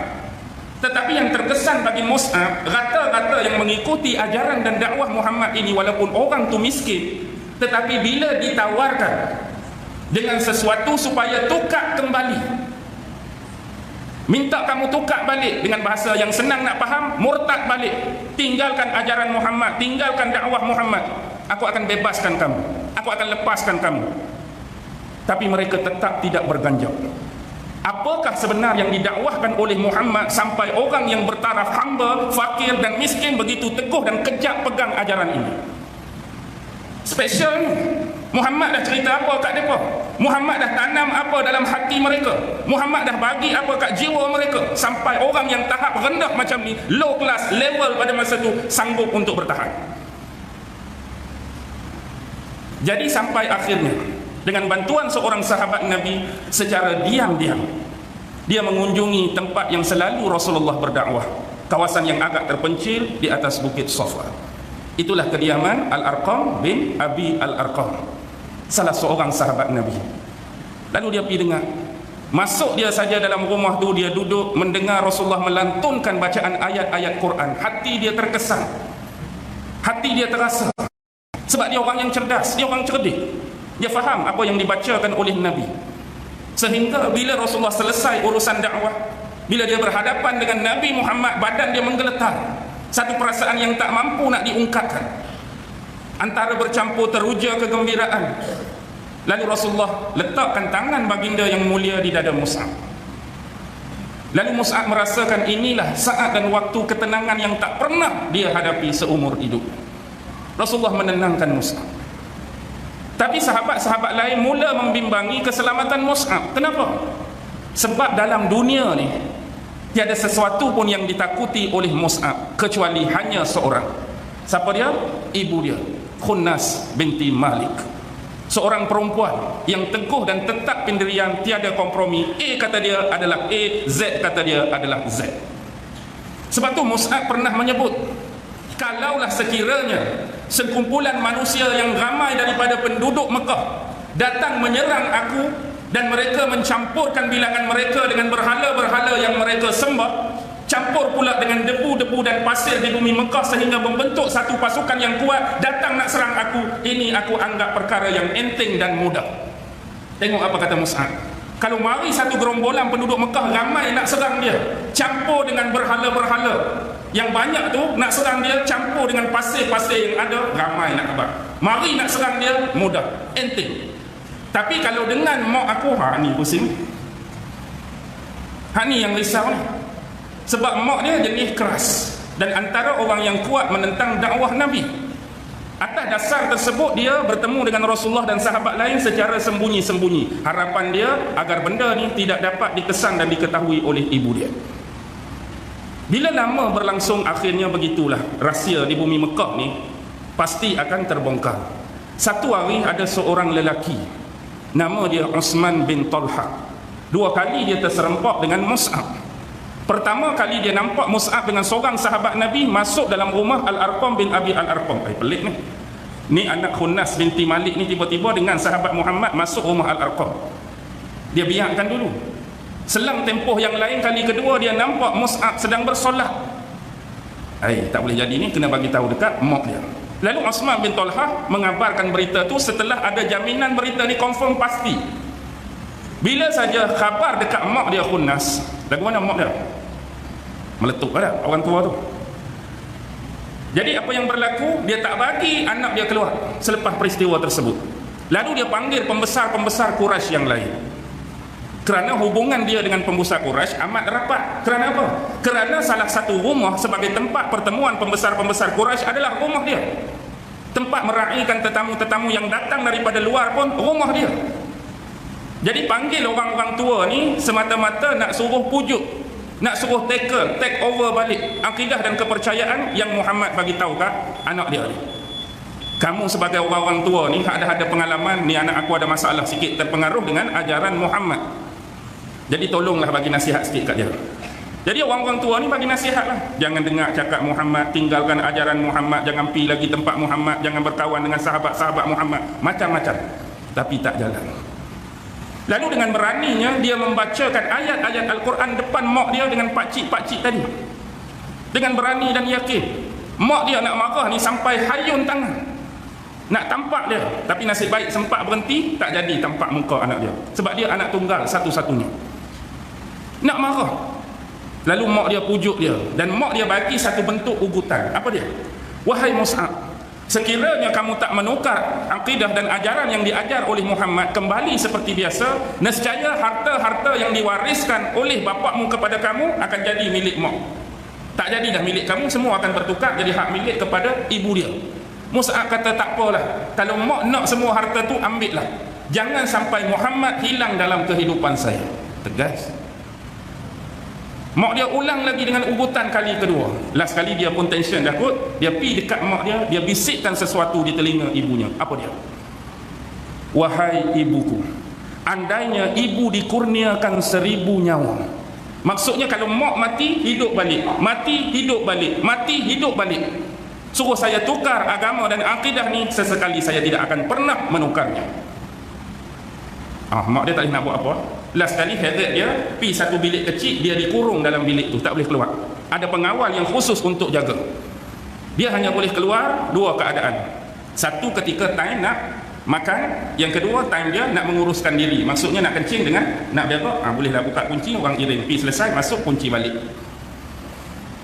Tetapi yang terkesan bagi Mus'ab, rata-rata yang mengikuti ajaran dan dakwah Muhammad ini, walaupun orang tu miskin, tetapi bila ditawarkan dengan sesuatu supaya tukar kembali, minta kamu tukar balik, dengan bahasa yang senang nak faham, murtad balik, tinggalkan ajaran Muhammad, tinggalkan dakwah Muhammad, aku akan bebaskan kamu, aku akan lepaskan kamu. Tapi mereka tetap tidak berganjak. Apakah sebenar yang didakwahkan oleh Muhammad sampai orang yang bertaraf hamba, fakir dan miskin begitu teguh dan kejap pegang ajaran ini? Special ni. Muhammad dah cerita apa kat mereka? Muhammad dah tanam apa dalam hati mereka? Muhammad dah bagi apa kat jiwa mereka? Sampai orang yang tahap rendah macam ni, low class level pada masa tu, sanggup untuk bertahan. Jadi sampai akhirnya, dengan bantuan seorang sahabat Nabi, secara diam-diam dia mengunjungi tempat yang selalu Rasulullah berdakwah, kawasan yang agak terpencil di atas Bukit Safa. Itulah kediaman Al-Arqam bin Abi Al-Arqam, salah seorang sahabat Nabi. Lalu dia pergi dengar. Masuk dia saja dalam rumah tu, dia duduk mendengar Rasulullah melantunkan bacaan ayat-ayat Quran. Hati dia terkesan, hati dia terasa. Sebab dia orang yang cerdas, dia orang cerdik, dia faham apa yang dibacakan oleh Nabi. Sehingga bila Rasulullah selesai urusan dakwah, bila dia berhadapan dengan Nabi Muhammad, badan dia menggeletar. Satu perasaan yang tak mampu nak diungkapkan, antara bercampur teruja kegembiraan. Lalu Rasulullah letakkan tangan baginda yang mulia di dada Mus'ab. Lalu Mus'ab merasakan inilah saat dan waktu ketenangan yang tak pernah dia hadapi seumur hidup. Rasulullah menenangkan Mus'ab. Tapi sahabat-sahabat lain mula membimbangi keselamatan Mus'ab. Kenapa? Sebab dalam dunia ni tiada sesuatu pun yang ditakuti oleh Mus'ab kecuali hanya seorang. Siapa dia? Ibu dia, Khunnas binti Malik. Seorang perempuan yang teguh dan tetap pendirian, tiada kompromi. A kata dia adalah A, Z kata dia adalah Z. Sebab tu Mus'ab pernah menyebut, kalaulah sekiranya sekumpulan manusia yang ramai daripada penduduk Mekah datang menyerang aku dan mereka mencampurkan bilangan mereka dengan berhala-berhala yang mereka sembah, campur pula dengan debu-debu dan pasir di bumi Mekah sehingga membentuk satu pasukan yang kuat, datang nak serang aku, ini aku anggap perkara yang enteng dan mudah. Tengok apa kata Mus'ab. Kalau mari satu gerombolan penduduk Mekah ramai nak serang dia, campur dengan berhala-berhala yang banyak tu, nak serang dia campur dengan pasir-pasir yang ada, ramai nak kebak. Mari nak serang dia, mudah, enteng. Tapi kalau dengan mak aku, ni pusing. Ni yang risau ni. Sebab mak dia jenis keras dan antara orang yang kuat menentang dakwah Nabi. Atas dasar tersebut dia bertemu dengan Rasulullah dan sahabat lain secara sembunyi-sembunyi. Harapan dia agar benda ni tidak dapat dikesan dan diketahui oleh ibu dia. Bila lama berlangsung, akhirnya begitulah rahsia di bumi Mekah ni pasti akan terbongkar. Satu hari ada seorang lelaki, nama dia Uthman bin Talha. Dua kali dia terserempak dengan Mus'ab. Pertama kali dia nampak Mus'ab dengan seorang sahabat Nabi masuk dalam rumah Al-Arqam bin Abi Al-Arqam. Pelik ni. Ni anak Khunnas binti Malik ni tiba-tiba dengan sahabat Muhammad masuk rumah Al-Arqam. Dia biarkan dulu. Selang tempoh yang lain, kali kedua dia nampak Mus'ab sedang bersolat. Tak boleh jadi ni, kena bagi tahu dekat mak dia. Lalu Uthman bin Talha mengabarkan berita tu setelah ada jaminan berita ni confirm pasti. Bila saja khabar dekat mak dia Khunnas, lagu mana mak dia? Meletup dah orang tua tu. Jadi apa yang berlaku, dia tak bagi anak dia keluar selepas peristiwa tersebut. Lalu dia panggil pembesar-pembesar Quraisy yang lain. Kerana hubungan dia dengan pembesar Quraisy amat rapat. Kerana apa? Kerana salah satu rumah sebagai tempat pertemuan pembesar-pembesar Quraisy adalah rumah dia. Tempat meraihkan tetamu-tetamu yang datang daripada luar pun rumah dia. Jadi panggil orang-orang tua ni semata-mata nak suruh pujuk, nak suruh take over balik akidah dan kepercayaan yang Muhammad bagi tahu kat anak dia ni. Kamu sebagai orang-orang tua ni ada pengalaman, ni anak aku ada masalah sikit, terpengaruh dengan ajaran Muhammad. Jadi tolonglah bagi nasihat sikit kat dia. Jadi orang-orang tua ni bagi nasihat lah. Jangan dengar cakap Muhammad, tinggalkan ajaran Muhammad, jangan pi lagi tempat Muhammad, jangan berkawan dengan sahabat-sahabat Muhammad, macam-macam. Tapi tak jalan. Lalu dengan beraninya dia membacakan ayat-ayat Al-Quran depan mak dia dengan pakcik-pakcik tadi. Dengan berani dan yakin. Mak dia nak marah ni sampai hayun tangan. Nak tampak dia. Tapi nasib baik sempat berhenti, tak jadi tampak muka anak dia. Sebab dia anak tunggal satu-satunya. Nak marah. Lalu mak dia pujuk dia. Dan mak dia bagi satu bentuk ugutan. Apa dia? Wahai Mus'ab, sekiranya kamu tak menukar akidah dan ajaran yang diajar oleh Muhammad kembali seperti biasa, nescaya harta-harta yang diwariskan oleh bapakmu kepada kamu akan jadi milik mak. Tak jadi dah milik kamu, semua akan bertukar jadi hak milik kepada ibu dia. Mus'ab kata tak apalah, kalau mak nak semua harta tu ambillah, jangan sampai Muhammad hilang dalam kehidupan saya. Tegas. Mak dia ulang lagi dengan ugutan kali kedua. Last kali dia pun tension dah kot. Dia pergi dekat mak dia, dia bisikkan sesuatu di telinga ibunya. Apa dia? Wahai ibuku, andainya ibu dikurniakan 1000 nyawa. Maksudnya kalau mak mati, hidup balik. Mati, hidup balik. Mati, hidup balik. Suruh saya tukar agama dan akidah ni, sesekali saya tidak akan pernah menukarnya. Mak dia tak boleh nak buat apa. Last kali heret dia pergi satu bilik kecil, dia dikurung dalam bilik tu, tak boleh keluar. Ada pengawal yang khusus untuk jaga. Dia hanya boleh keluar dua keadaan. Satu ketika time nak makan, yang kedua time dia nak menguruskan diri. Maksudnya nak kencing dengan nak berak, bolehlah buka kunci, orang iring, pergi selesai, masuk, kunci balik.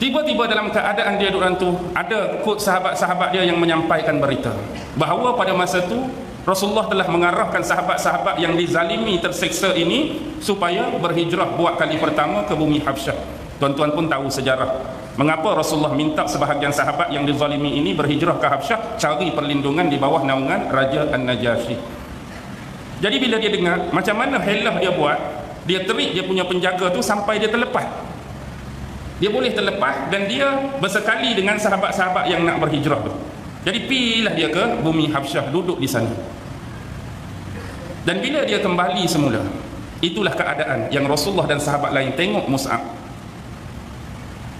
Tiba-tiba dalam keadaan dia duduk tu, ada kod sahabat-sahabat dia yang menyampaikan berita bahawa pada masa tu Rasulullah telah mengarahkan sahabat-sahabat yang dizalimi, terseksa ini supaya berhijrah buat kali pertama ke bumi Habsyah. Tuan-tuan pun tahu sejarah mengapa Rasulullah minta sebahagian sahabat yang dizalimi ini berhijrah ke Habsyah, cari perlindungan di bawah naungan Raja An-Najasyi. Jadi bila dia dengar macam mana helah dia buat, dia terik dia punya penjaga tu sampai dia terlepas. Dia boleh terlepas dan dia bersekali dengan sahabat-sahabat yang nak berhijrah tu. Jadi pilah dia ke bumi Habsyah, duduk di sana. Dan bila dia kembali semula, itulah keadaan yang Rasulullah dan sahabat lain tengok Mus'ab.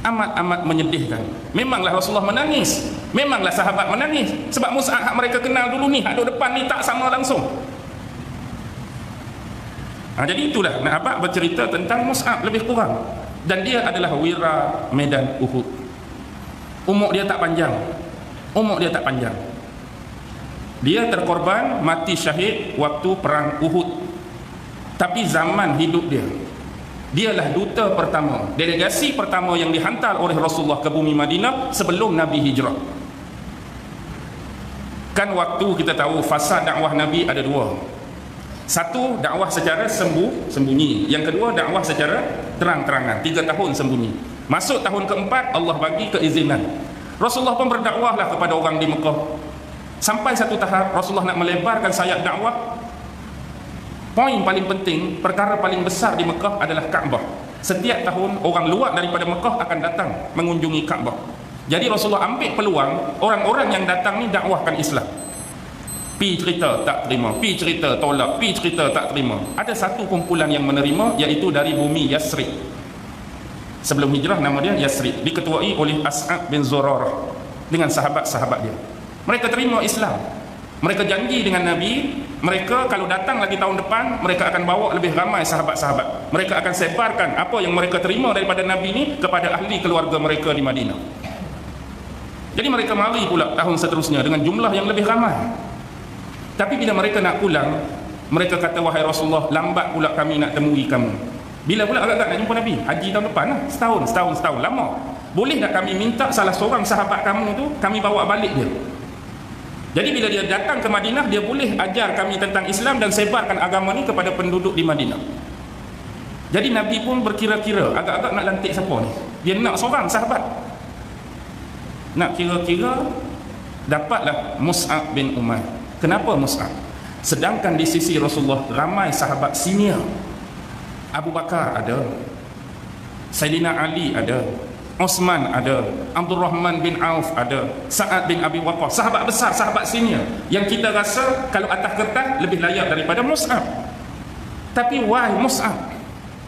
Amat-amat menyedihkan. Memanglah Rasulullah menangis, memanglah sahabat menangis, sebab Mus'ab hak mereka kenal dulu ni, hak duduk depan ni tak sama langsung. Jadi itulah nak abang bercerita tentang Mus'ab lebih kurang. Dan dia adalah wira medan Uhud. Umur dia tak panjang. Umur dia tak panjang. Dia terkorban, mati syahid waktu perang Uhud. Tapi zaman hidup dia, dialah duta pertama, delegasi pertama yang dihantar oleh Rasulullah ke bumi Madinah sebelum Nabi hijrah. Kan waktu kita tahu fasa dakwah Nabi ada dua. Satu, dakwah secara sembunyi. Yang kedua, dakwah secara terang-terangan. 3 tahun sembunyi. Masuk tahun keempat, Allah bagi keizinan. Rasulullah pun berdakwahlah kepada orang di Mekah. Sampai satu tahap Rasulullah nak melebarkan sayap dakwah. Poin paling penting, perkara paling besar di Mekah adalah Kaabah. Setiap tahun orang luar daripada Mekah akan datang mengunjungi Kaabah. Jadi Rasulullah ambil peluang orang-orang yang datang ni dakwahkan Islam. Pi cerita tak terima, pi cerita tolak, pi cerita tak terima. Ada satu kumpulan yang menerima, iaitu dari bumi Yasrib. Sebelum hijrah nama dia Yasrib, diketuai oleh As'ad bin Zurarah dengan sahabat-sahabat dia. Mereka terima Islam. Mereka janji dengan Nabi, mereka kalau datang lagi tahun depan, mereka akan bawa lebih ramai sahabat-sahabat. Mereka akan sebarkan apa yang mereka terima daripada Nabi ni kepada ahli keluarga mereka di Madinah. Jadi mereka mari pula tahun seterusnya dengan jumlah yang lebih ramai. Tapi bila mereka nak pulang, mereka kata, wahai Rasulullah, lambat pula kami nak temui kamu. Bila pula agak-agak nak jumpa Nabi? Haji tahun depan lah. Setahun, lama. Boleh tak kami minta salah seorang sahabat kamu tu, kami bawa balik dia? Jadi bila dia datang ke Madinah, dia boleh ajar kami tentang Islam dan sebarkan agama ni kepada penduduk di Madinah. Jadi Nabi pun berkira-kira agak-agak nak lantik siapa ni. Dia nak seorang sahabat. Nak kira-kira dapatlah Mus'ab bin Umair. Kenapa Mus'ab? Sedangkan di sisi Rasulullah ramai sahabat senior. Abu Bakar ada, Sayyidina Ali ada, Osman ada, Abdul Rahman bin Auf ada, Sa'ad bin Abi Waqqas, sahabat besar, sahabat senior yang kita rasa kalau atas kertas lebih layak daripada Mus'ab. Tapi why Mus'ab?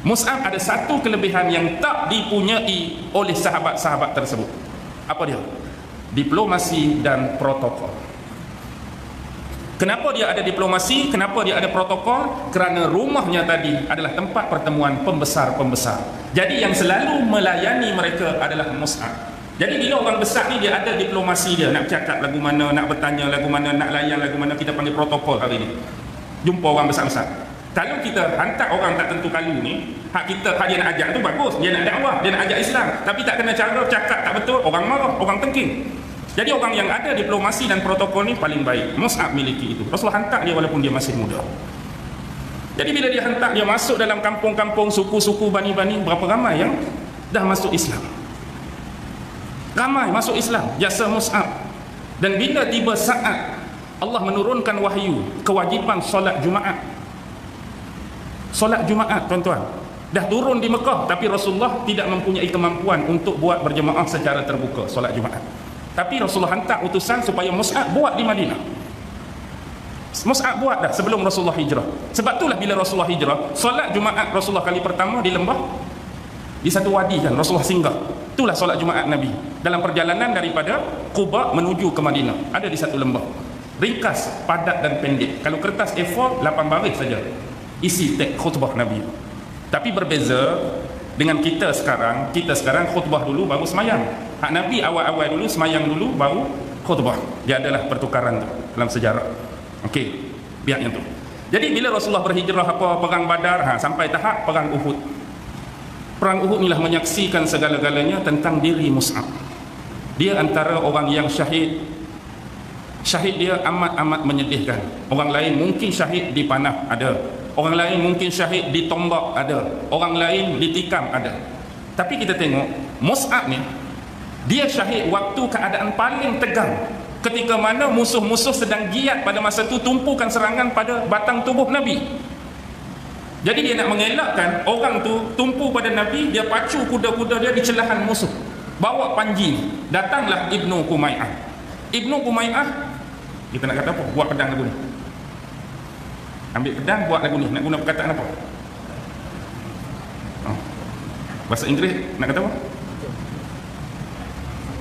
Mus'ab ada satu kelebihan yang tak dipunyai oleh sahabat-sahabat tersebut. Apa dia? Diplomasi dan protokol. Kenapa dia ada diplomasi? Kenapa dia ada protokol? Kerana rumahnya tadi adalah tempat pertemuan pembesar-pembesar. Jadi yang selalu melayani mereka adalah Mus'ab. Jadi bila orang besar ni dia ada diplomasi dia, nak cakap lagu mana, nak bertanya lagu mana, nak layan lagu mana, kita panggil protokol hari ni. Jumpa orang besar-besar. Kalau kita hantar orang tak tentu kalu ni, hak dia nak ajak tu bagus, dia nak dakwah, dia nak ajak Islam, tapi tak kena cara cakap tak betul, orang marah, orang tengking. Jadi orang yang ada diplomasi dan protokol ni paling baik. Mus'ab miliki itu. Rasulullah hantar dia walaupun dia masih muda. Jadi bila dia hantar dia masuk dalam kampung-kampung, suku-suku, bani-bani, berapa ramai yang dah masuk Islam. Ramai masuk Islam, jasa Mus'ab. Dan bila tiba saat Allah menurunkan wahyu kewajipan solat Jumaat. Solat Jumaat, tuan-tuan, dah turun di Mekah, tapi Rasulullah tidak mempunyai kemampuan untuk buat berjemaah secara terbuka solat Jumaat. Tapi Rasulullah hantar utusan supaya Mus'ab buat di Madinah. Mus'ab buat dah sebelum Rasulullah hijrah. Sebab itulah bila Rasulullah hijrah, solat Jumaat Rasulullah kali pertama di lembah, di satu wadi kan Rasulullah singgah. Itulah solat Jumaat Nabi dalam perjalanan daripada Quba menuju ke Madinah, ada di satu lembah. Ringkas, padat dan pendek. Kalau kertas A4 8 baris saja isi teks khutbah Nabi. Tapi berbeza dengan kita sekarang. Kita sekarang khutbah dulu baru semayang. Hak Nabi awal-awal dulu semayang dulu baru khutbah. Dia adalah pertukaran tu dalam sejarah. Okey, biar yang tu. Jadi bila Rasulullah berhijrah apa perang Badar, sampai tahap perang Uhud. Perang Uhud inilah menyaksikan segala-galanya tentang diri Mus'ab. Dia antara orang yang syahid. Syahid dia amat-amat menyedihkan. Orang lain mungkin syahid dipanah, ada. Orang lain mungkin syahid ditombak, ada. Orang lain ditikam, ada. Tapi kita tengok Mus'ab ni, dia syahid waktu keadaan paling tegang, ketika mana musuh-musuh sedang giat pada masa itu tumpukan serangan pada batang tubuh Nabi. Jadi dia nak mengelakkan orang tu tumpu pada Nabi, dia pacu kuda-kuda dia di celahan musuh, bawa panji. Datanglah Ibnu Qumaiyah. Ibnu Qumaiyah, kita nak kata apa? Buat pedang lagu ni. Ambil pedang, buat lagu ni. Nak guna perkataan apa? Bahasa Inggeris nak kata apa?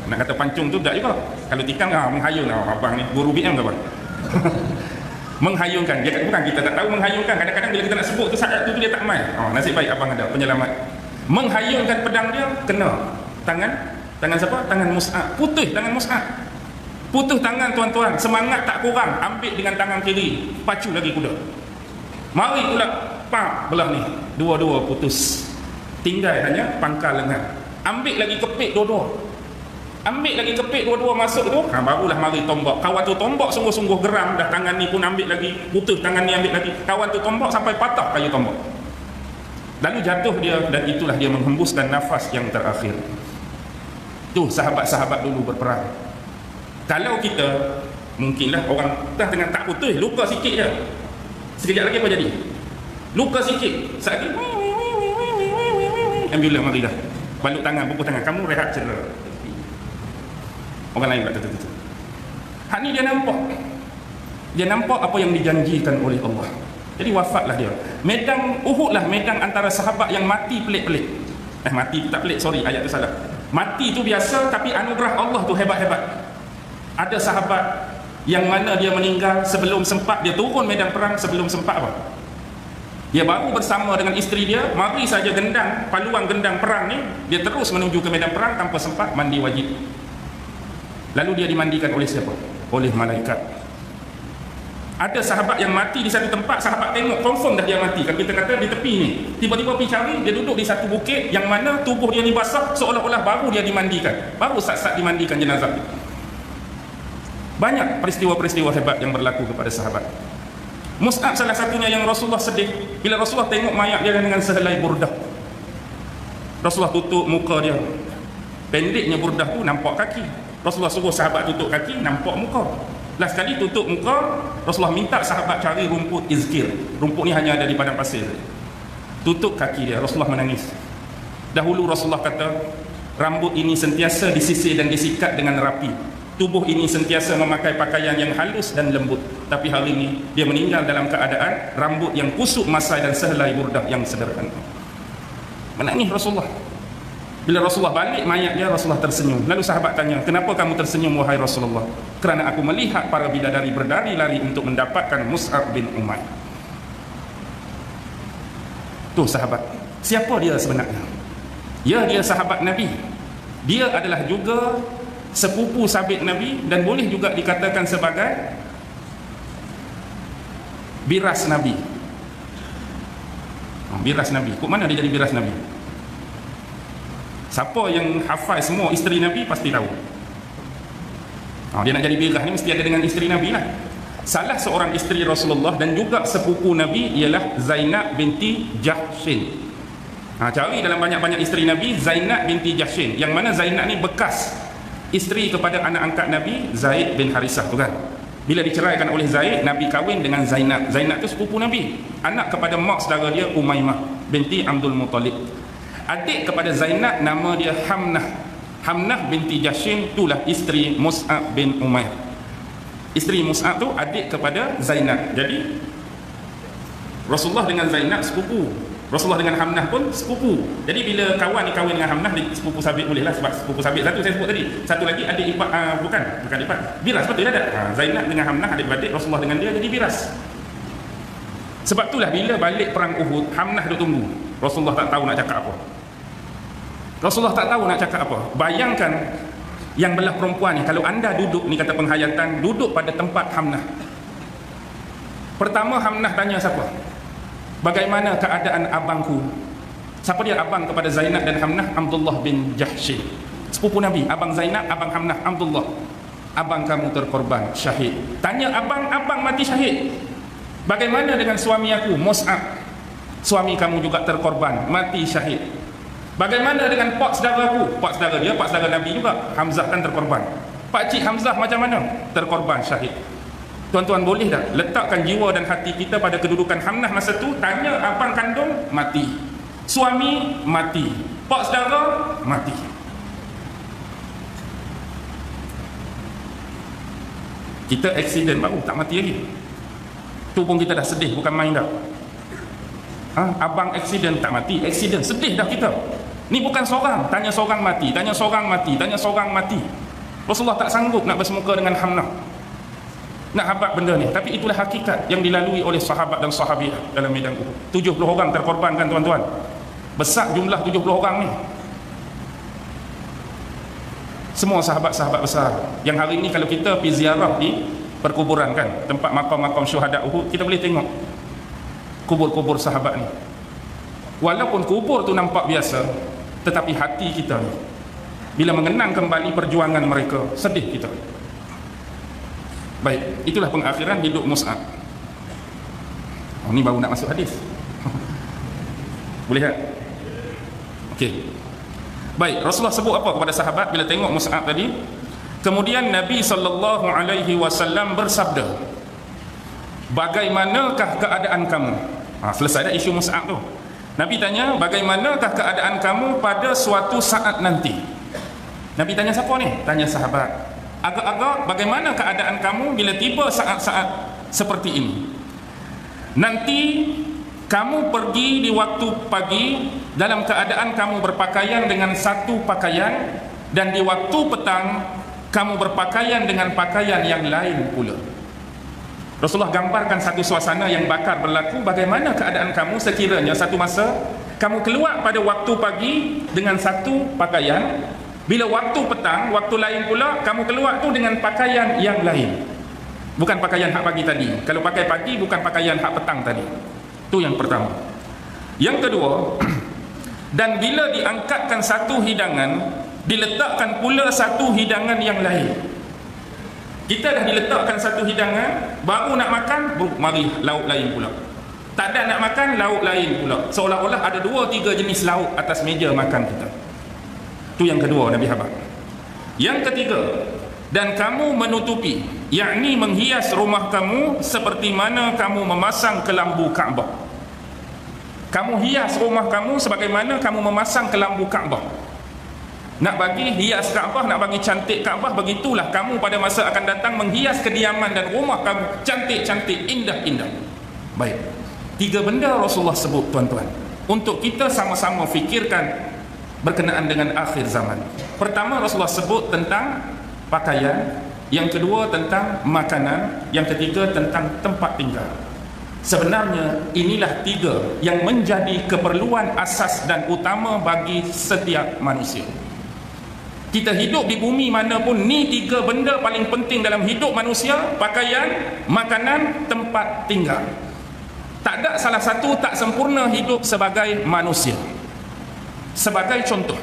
Nak kata pancung tu tak juga. Kalau tikam menghayun. Abang ni guru BM ke apa? Menghayunkan. Dia bukan kita tak tahu menghayunkan. Kadang-kadang bila kita nak sebut tu saat tu dia tak mai. Nasib baik abang ada penyelamat. Menghayunkan pedang dia kena tangan siapa? Tangan Mus'ab. Putih tangan Mus'ab. Putus tangan, tuan-tuan. Semangat tak kurang. Ambil dengan tangan kiri, pacu lagi kuda. Mari pula pak belah ni, dua-dua putus. Tinggal hanya pangkal lengan. Ambil lagi kepit dua-dua. Ambil lagi kepit dua-dua masuk tu, barulah mari tombak. Kawan tu tombak sungguh-sungguh geram dah. Tangan ni pun ambil lagi, putus tangan ni ambil lagi. Kawan tu tombak sampai patah kayu tombak. Lalu jatuh dia, dan itulah dia menghembuskan nafas yang terakhir. Tu sahabat-sahabat dulu berperang. Kalau kita, mungkinlah orang dah tengah tak putus, luka sikit je. Sekejap lagi apa jadi? Luka sikit. Saat ni ambulan mari dah. Balut tangan, pukul tangan. Kamu rehat cedera. Orang lain kata tu. Hak ni dia nampak. Dia nampak apa yang dijanjikan oleh Allah. Jadi wafatlah dia. Medan Uhud lah medan antara sahabat yang mati pelik-pelik. Mati tak pelik, sorry, ayat tu salah. Mati tu biasa, tapi anugerah Allah tu hebat-hebat. Ada sahabat yang mana dia meninggal sebelum sempat dia turun medan perang, sebelum sempat apa? Dia baru bersama dengan isteri dia, mari saja gendang, paluan gendang perang ni, dia terus menuju ke medan perang tanpa sempat mandi wajib. Lalu dia dimandikan oleh siapa? Oleh malaikat. Ada sahabat yang mati di satu tempat, sahabat tengok, confirm dah dia mati. Kalau kita kata di tepi ni, tiba-tiba pergi cari, dia duduk di satu bukit yang mana tubuh dia ni basah, seolah-olah baru dia dimandikan. Baru saat-saat dimandikan jenazah. Banyak peristiwa-peristiwa hebat yang berlaku kepada sahabat. Mus'ab salah satunya yang Rasulullah sedih bila Rasulullah tengok mayat dia dengan sehelai burdah. Rasulullah tutup muka dia, pendeknya burdah tu nampak kaki. Rasulullah suruh sahabat tutup kaki, nampak muka. Last sekali tutup muka, Rasulullah minta sahabat cari rumput izkir. Rumput ni hanya ada di padang pasir. Tutup kaki dia, Rasulullah menangis. Dahulu Rasulullah kata, rambut ini sentiasa disisir dan disikat dengan rapi. Tubuh ini sentiasa memakai pakaian yang halus dan lembut. Tapi hari ini dia meninggal dalam keadaan rambut yang kusut masai dan sehelai burdah yang sederhana. Menangis Rasulullah. Bila Rasulullah balik mayat dia, Rasulullah tersenyum. Lalu sahabat tanya, kenapa kamu tersenyum wahai Rasulullah? Kerana aku melihat para bidadari berlari-lari untuk mendapatkan Mus'ab bin Umair. Tuh sahabat, siapa dia sebenarnya? Ya, dia sahabat Nabi. Dia adalah juga sepupu sabit Nabi dan boleh juga dikatakan sebagai biras Nabi. Biras Nabi. Kok mana dia jadi biras Nabi? Siapa yang hafal semua isteri Nabi pasti tahu. Dia nak jadi biras ni mesti ada dengan isteri Nabi lah. Salah seorang isteri Rasulullah dan juga sepupu Nabi ialah Zainab binti Jahshin. Cari dalam banyak-banyak isteri Nabi Zainab binti Jahshin. Yang mana Zainab ni bekas isteri kepada anak angkat Nabi Zaid bin Harisah tu kan. Bila diceraikan oleh Zaid, Nabi kahwin dengan Zainab. Zainab tu sepupu Nabi, anak kepada mak saudara dia Umaymah binti Abdul Muttalib. Adik kepada Zainab nama dia Hamnah. Hamnah binti Jahshin itulah isteri Mus'ab bin Umair. Isteri Mus'ab tu adik kepada Zainab. Jadi Rasulullah dengan Zainab sepupu, Rasulullah dengan Hamnah pun sepupu. Jadi bila kawan ni kahwin dengan Hamnah, sepupu sabit boleh lah, sebab sepupu sabit satu saya sebut tadi. Satu lagi adik ipar, bukan adik ipar, biras betul ada. Zainab dengan Hamnah adik-beradik, Rasulullah dengan dia jadi biras. Sebab itulah bila balik perang Uhud, Hamnah duk tunggu. Rasulullah tak tahu nak cakap apa. Rasulullah tak tahu nak cakap apa. Bayangkan yang belah perempuan ni, kalau anda duduk ni kata penghayatan, duduk pada tempat Hamnah. Pertama Hamnah tanya siapa? Bagaimana keadaan abangku? Siapa dia abang kepada Zainab dan Hamnah? Abdullah bin Jahshin, sepupu Nabi. Abang Zainab, abang Hamnah, Abdullah. Abang kamu terkorban, syahid. Tanya abang, abang mati syahid. Bagaimana dengan suami aku, Mus'ab? Suami kamu juga terkorban, mati syahid. Bagaimana dengan pak saudaraku? Pak saudara dia, pak saudara Nabi juga, Hamzah kan terkorban. Pak cik Hamzah macam mana? Terkorban, syahid. Tuan-tuan boleh tak letakkan jiwa dan hati kita pada kedudukan Hamnah masa tu? Tanya abang kandung, mati. Suami, mati. Pak saudara, mati. Kita aksiden baru, tak mati lagi. Tu pun kita dah sedih, bukan main dah. Abang aksiden tak mati, aksiden sedih dah kita. Ni bukan seorang, tanya seorang mati, tanya seorang mati, tanya seorang mati. Rasulullah tak sanggup nak bersemuka dengan Hamnah, nak habaq benda ni. Tapi itulah hakikat yang dilalui oleh sahabat dan sahabiah dalam medan Uhud. 70 orang terkorbankan tuan-tuan. Besar jumlah 70 orang ni. Semua sahabat-sahabat besar yang hari ni kalau kita pergi ziarah di perkuburan kan, tempat makam-makam syuhada Uhud, kita boleh tengok kubur-kubur sahabat ni. Walaupun kubur tu nampak biasa, tetapi hati kita ni bila mengenang kembali perjuangan mereka, sedih kita. Baik, itulah pengakhiran hidup Mus'ab. Ni baru nak masuk hadis. Boleh tak? Okey. Baik, Rasulullah sebut apa kepada sahabat bila tengok Mus'ab tadi? Kemudian Nabi SAW bersabda, bagaimanakah keadaan kamu? Selesai dah isu Mus'ab tu. Nabi tanya, bagaimanakah keadaan kamu pada suatu saat nanti? Nabi tanya siapa ni? Tanya sahabat. Agak-agak bagaimana keadaan kamu bila tiba saat-saat seperti ini? Nanti kamu pergi di waktu pagi dalam keadaan kamu berpakaian dengan satu pakaian, dan di waktu petang kamu berpakaian dengan pakaian yang lain pula. Rasulullah gambarkan satu suasana yang bakar berlaku. Bagaimana keadaan kamu sekiranya satu masa kamu keluar pada waktu pagi dengan satu pakaian, bila waktu petang, waktu lain pula kamu keluar tu dengan pakaian yang lain. Bukan pakaian hak pagi tadi. Kalau pakai pagi bukan pakaian hak petang tadi. Itu yang pertama. Yang kedua, dan bila diangkatkan satu hidangan, diletakkan pula satu hidangan yang lain. Kita dah diletakkan satu hidangan, baru nak makan, mari lauk lain pula. Tak ada nak makan, lauk lain pula. Seolah-olah ada 2-3 jenis lauk atas meja makan kita. Itu yang kedua Nabi habaq. Yang ketiga, dan kamu menutupi, yakni menghias rumah kamu seperti mana kamu memasang kelambu Kaabah. Kamu hias rumah kamu sebagaimana kamu memasang kelambu Kaabah. Nak bagi hias Kaabah, nak bagi cantik Kaabah, begitulah kamu pada masa akan datang menghias kediaman dan rumah kamu cantik-cantik, indah-indah. Baik, 3 benda Rasulullah sebut tuan-tuan, untuk kita sama-sama fikirkan berkenaan dengan akhir zaman. Pertama, Rasulullah sebut tentang pakaian. Yang kedua tentang makanan. Yang ketiga tentang tempat tinggal. Sebenarnya inilah 3 yang menjadi keperluan asas dan utama bagi setiap manusia. Kita hidup di bumi manapun, ni 3 benda paling penting dalam hidup manusia: pakaian, makanan, tempat tinggal. Tak ada salah satu tak sempurna hidup sebagai manusia. Sebagai contoh,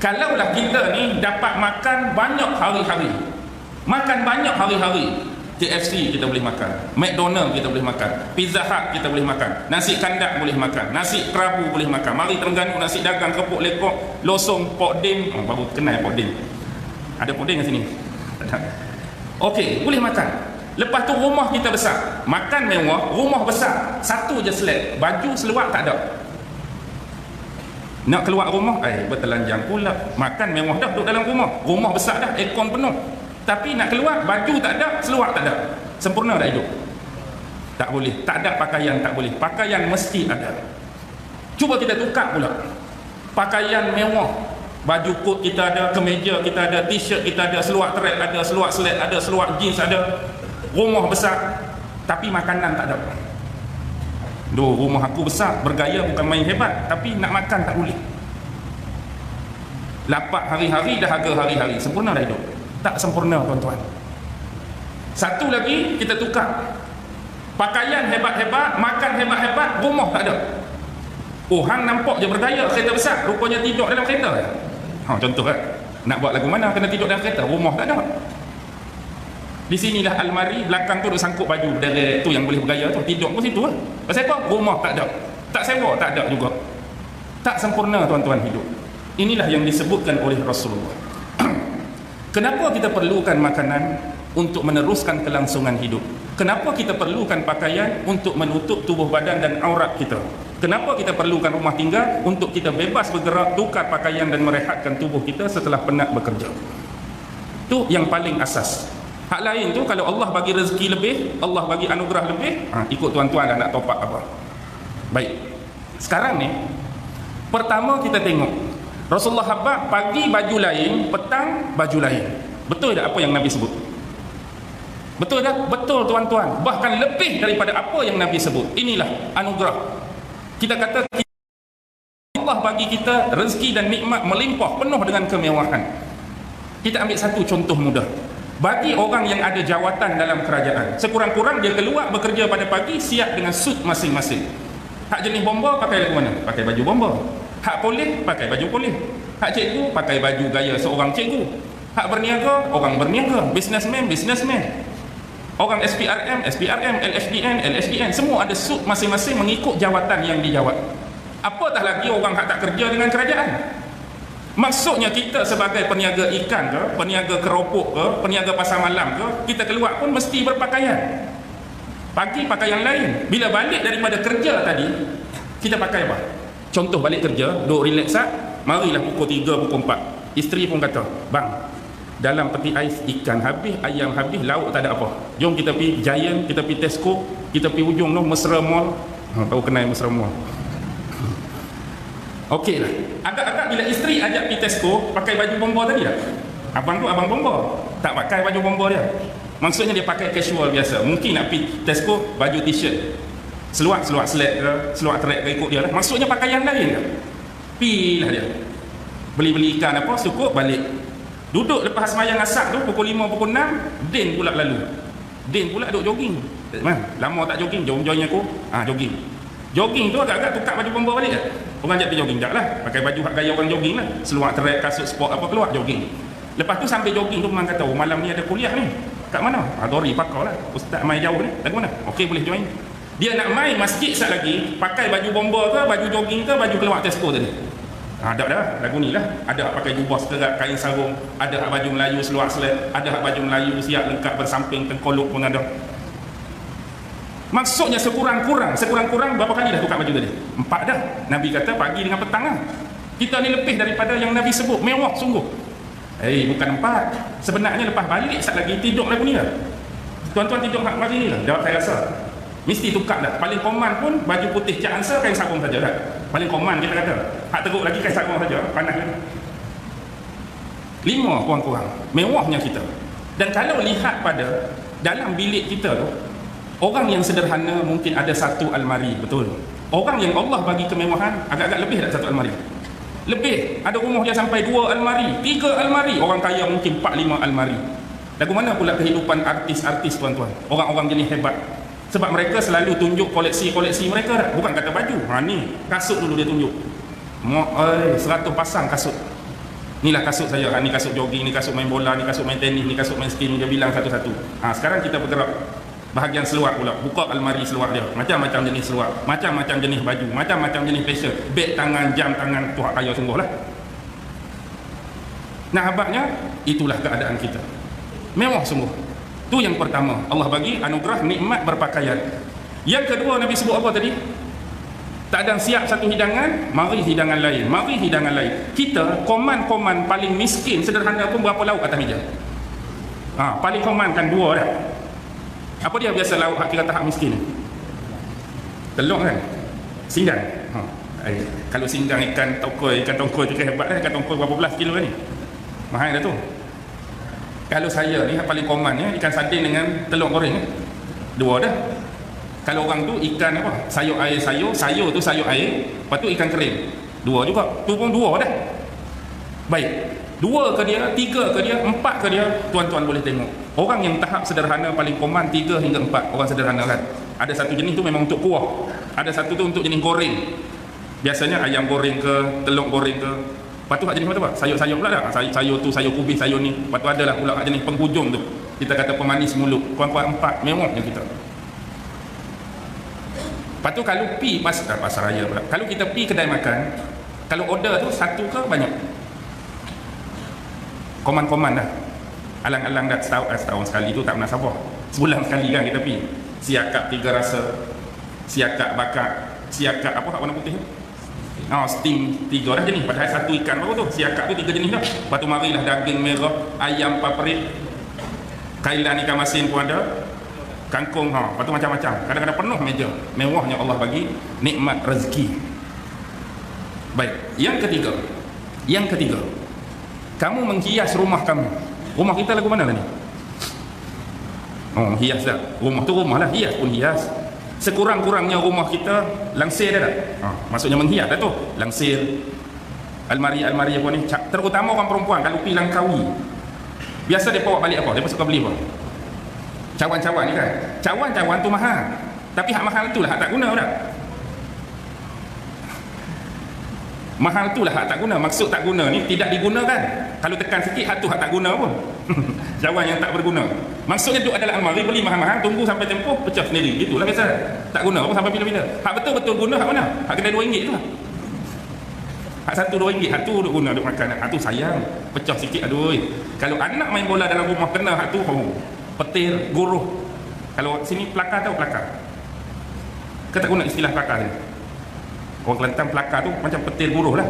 kalaulah kita ni dapat makan banyak hari-hari, makan banyak hari-hari, KFC kita boleh makan, McDonald kita boleh makan, Pizza Hut kita boleh makan, nasi kandak boleh makan, nasi kerabu boleh makan, mari Terengganu nasi dagang, kepuk lekok, losong, pok dim. Baru kenal pok dim. Ada pok dim kat sini? Okey, boleh makan. Lepas tu rumah kita besar, makan mewah, rumah besar, satu je selek, baju seluar tak ada. Nak keluar rumah, bertelanjang pula. Makan mewah dah, duduk dalam rumah, rumah besar dah, aircon penuh. Tapi nak keluar, baju tak ada, seluar tak ada. Sempurna tak hidup? Tak boleh. Tak ada pakaian, tak boleh. Pakaian mesti ada. Cuba kita tukar pula. Pakaian mewah, baju kot kita ada, kemeja kita ada, t-shirt kita ada, seluar track ada, seluar sled ada, seluar jeans ada, rumah besar, tapi makanan tak ada. Rumah aku besar, bergaya bukan main hebat, tapi nak makan tak boleh. Lapak hari-hari, dahaga hari-hari. Sempurna dah hidup? Tak sempurna tuan-tuan. Satu lagi kita tukar. Pakaian hebat-hebat, makan hebat-hebat, rumah tak ada. Hang nampak je bergaya, kereta besar, rupanya tidur dalam kereta. Contoh kan, nak buat lagu mana kena tidur dalam kereta, rumah tak ada. Di sinilah almari belakang tu ada sangkut baju dari tu yang boleh bergaya tu, tidur pun situ lah. Pasal apa? Rumah tak ada. Tak sewa tak ada juga. Tak sempurna tuan-tuan hidup. Inilah yang disebutkan oleh Rasulullah. Kenapa kita perlukan makanan? Untuk meneruskan kelangsungan hidup. Kenapa kita perlukan pakaian? Untuk menutup tubuh badan dan aurat kita. Kenapa kita perlukan rumah tinggal? Untuk kita bebas bergerak, tukar pakaian dan merehatkan tubuh kita setelah penat bekerja. Itu yang paling asas. Hak lain tu kalau Allah bagi rezeki lebih, Allah bagi anugerah lebih, ikut tuan-tuan dah nak top up apa. Baik. Sekarang ni, pertama kita tengok Rasulullah habaq pagi baju lain, petang baju lain. Betul tak apa yang Nabi sebut? Betul tak? Betul tuan-tuan. Bahkan lebih daripada apa yang Nabi sebut. Inilah anugerah. Kita kata Allah bagi kita rezeki dan nikmat melimpah penuh dengan kemewahan. Kita ambil satu contoh mudah. Bagi orang yang ada jawatan dalam kerajaan, sekurang-kurang dia keluar bekerja pada pagi siap dengan suit masing-masing. Hak jenis bomba pakai lagu mana? Pakai baju bomba. Hak polis pakai baju polis. Hak cikgu pakai baju gaya seorang cikgu. Hak berniaga, orang berniaga. Businessman, businessman. Orang SPRM, SPRM, LHDN, LHDN, semua ada suit masing-masing mengikut jawatan yang dijawat. Apatah lagi orang hak tak kerja dengan kerajaan. Maksudnya kita sebagai peniaga ikan ke, peniaga keropok ke, peniaga pasar malam ke, kita keluar pun mesti berpakaian. Pagi pakaian lain. Bila balik daripada kerja tadi, kita pakai apa? Contoh balik kerja, duduk relax sat, marilah pukul 3, pukul 4. Isteri pun kata, bang, dalam peti ais ikan habis, ayam habis, lauk tak ada apa. Jom kita pergi Giant, kita pergi Tesco, kita pergi ujung tu Mesra Mall. Tahu kenal Mesra Mall? Okey lah. Agak-agak bila isteri ajak pergi Tesco, pakai baju bomba tadi tak? Abang tu abang bomba. Tak pakai baju bomba dia. Maksudnya dia pakai casual biasa. Mungkin nak pergi Tesco, baju t-shirt, seluar sled ke, seluar track ke, ikut dia lah. Maksudnya pakaian lain lah. Pergi lah dia. Beli-beli ikan apa, cukup balik. Duduk lepas semayang asar tu pukul 5, pukul 6, Din pula lalu. Din pula duduk jogging. Lama tak jogging, jom join aku. Jogging. Jogging tu agak-agak tukar baju bomba balik tak? Orang ajak pergi jogging, tak lah. Pakai baju hak gaya orang jogging lah. Seluar track, kasut sport apa, keluar jogging. Lepas tu sampai jogging tu memang kata, malam ni ada kuliah ni. Kat mana? Dori pakar lah. Ustaz main jauh ni. Lagu mana? Okey, boleh join. Dia nak main masjid sat lagi, pakai baju bomber ke, baju jogging ke, baju keluar Tesco tadi. Ada dah, lagu ni lah. Ada pakai jubah sekerat, kain sarung, ada baju Melayu seluar selat, ada baju Melayu siap lengkap bersamping, tengkolok pun ada. Maksudnya sekurang-kurang berapa kali dah tukar baju tadi? 4 dah. Nabi kata pagi dengan petang lah. Kita ni lebih daripada yang Nabi sebut, mewah sungguh. Bukan 4. Sebenarnya lepas balik sat lagi tidur lagu ni lah. Tuan-tuan tidur hak mari ni lah. Jawab saya rasa mesti tukar dah. Paling koman pun baju putih Cik Ansar kain sarung saja dah. Paling koman kita kata. Hak teruk lagi kain sarung saja, panas lagi. 5 kurang-kurang. Mewahnya kita. Dan kalau lihat pada dalam bilik kita tu, orang yang sederhana mungkin ada 1 almari, betul. Orang yang Allah bagi kemewahan agak-agak lebih tak 1 almari. Lebih. Ada rumah dia sampai 2 almari, 3 almari. Orang kaya mungkin 4-5 almari. Lagu mana pula kehidupan artis-artis tuan-tuan? Orang-orang jenis hebat. Sebab mereka selalu tunjuk koleksi-koleksi mereka dah. Bukan kata baju. Ni kasut dulu dia tunjuk. 100 pasang kasut. Inilah kasut saya. Ni kasut jogging, ni kasut main bola, ni kasut main tenis, ni kasut main skin. Dia bilang satu-satu. Sekarang kita bergerak bahagian seluar pula. Buka almari seluar dia. Macam-macam jenis seluar, macam-macam jenis baju, macam-macam jenis fashion. Beg tangan, jam tangan. Tuhan kaya sungguh lah. Nah, habaknya itulah keadaan kita. Mewah sungguh. Tu yang pertama, Allah bagi anugerah nikmat berpakaian. Yang kedua, Nabi sebut apa tadi? Tak ada siap satu hidangan, mari hidangan lain, mari hidangan lain. Kita koman-koman paling miskin sederhana pun berapa lauk atas meja? Paling koman kan 2 dah. Apa dia biasa lauk hak kira tahap miskin? Telur kan? Singgang. Kalau singgang ikan tongkoi tu hebat kan? Ikan tongkoi berapa belas kilo kan ni? Mahal dah tu. Kalau saya ni paling common ya, ikan sardin dengan telur goreng 2 dah. Kalau orang tu ikan apa? Sayur air sayur tu sayur air, lepas tu ikan kering. 2 juga. Tu pun 2 dah. Baik. 2 ke dia, 3 ke dia, 4 ke dia, tuan-tuan boleh tengok. Orang yang tahap sederhana paling common 3 hingga 4 orang sederhana kan. Ada satu jenis tu memang untuk kuah. Ada satu tu untuk jenis goreng. Biasanya ayam goreng ke, telur goreng ke. Lepas tu hak jenis apa? Sayur-sayur pula dah. Sayur tu, sayur kubis, sayur ni. Lepas tu adalah pula hak jenis penghujung tu. Kita kata pemanis mulut. Kurang-kurang 4. Mewahnya kita. Lepas tu kalau pi pasar raya pula. Kalau kita pi kedai makan, kalau order tu 1 ke banyak? Koman-koman dah. Alang-alang dah setahun sekali tu tak pernah sabar. Sebulan sekali kan kita pi. Siakap 3 rasa. Siakap bakar. Siakap apa hak warna putih tu? Steam 3 dah jenis. Padahal 1 ikan baru tu. Siakap tu 3 jenis dah. Lepas tu marilah daging merah, ayam paperit, kailan ikan masin pun ada, kangkung. Lepas tu macam-macam. Kadang-kadang penuh meja. Mewahnya Allah bagi nikmat rezeki. Baik. Yang ketiga, kamu menghias rumah kamu. Rumah kita lagu mana lah ni? Hias dah. Rumah tu rumah lah. Hias pun hias. Sekurang-kurangnya rumah kita langsir dah tak? Maksudnya menghias dah tu. Langsir, almari-almari apa ni. Terutama orang perempuan kalau pergi Langkawi, biasa dia bawa balik apa? Dia suka beli apa? Cawan-cawan ni kan. Cawan-cawan tu mahal. Tapi hak mahal tu lah hak tak guna dah. Mahal tu lah hak tak guna. Maksud tak guna ni tidak digunakan. Kalau tekan sikit hak tu hak tak guna pun. Cawan yang tak berguna. Maksudnya tu adalah almari beli mahal-mahal, tunggu sampai tempoh pecah sendiri. Itulah biasa. Tak guna pun sampai bila-bila. Hak betul-betul guna hak mana? Hak kedai RM2 tu lah. Hak satu RM2, hak tu duk guna duk makan. Hak tu sayang. Pecah sikit aduh. Kalau anak main bola dalam rumah kena hak tu petir, guruh. Kalau sini pelakar tahu pelakar? Kita tak guna istilah pelakar ni. Orang Kelantan pelakar tu macam petir guruh lah.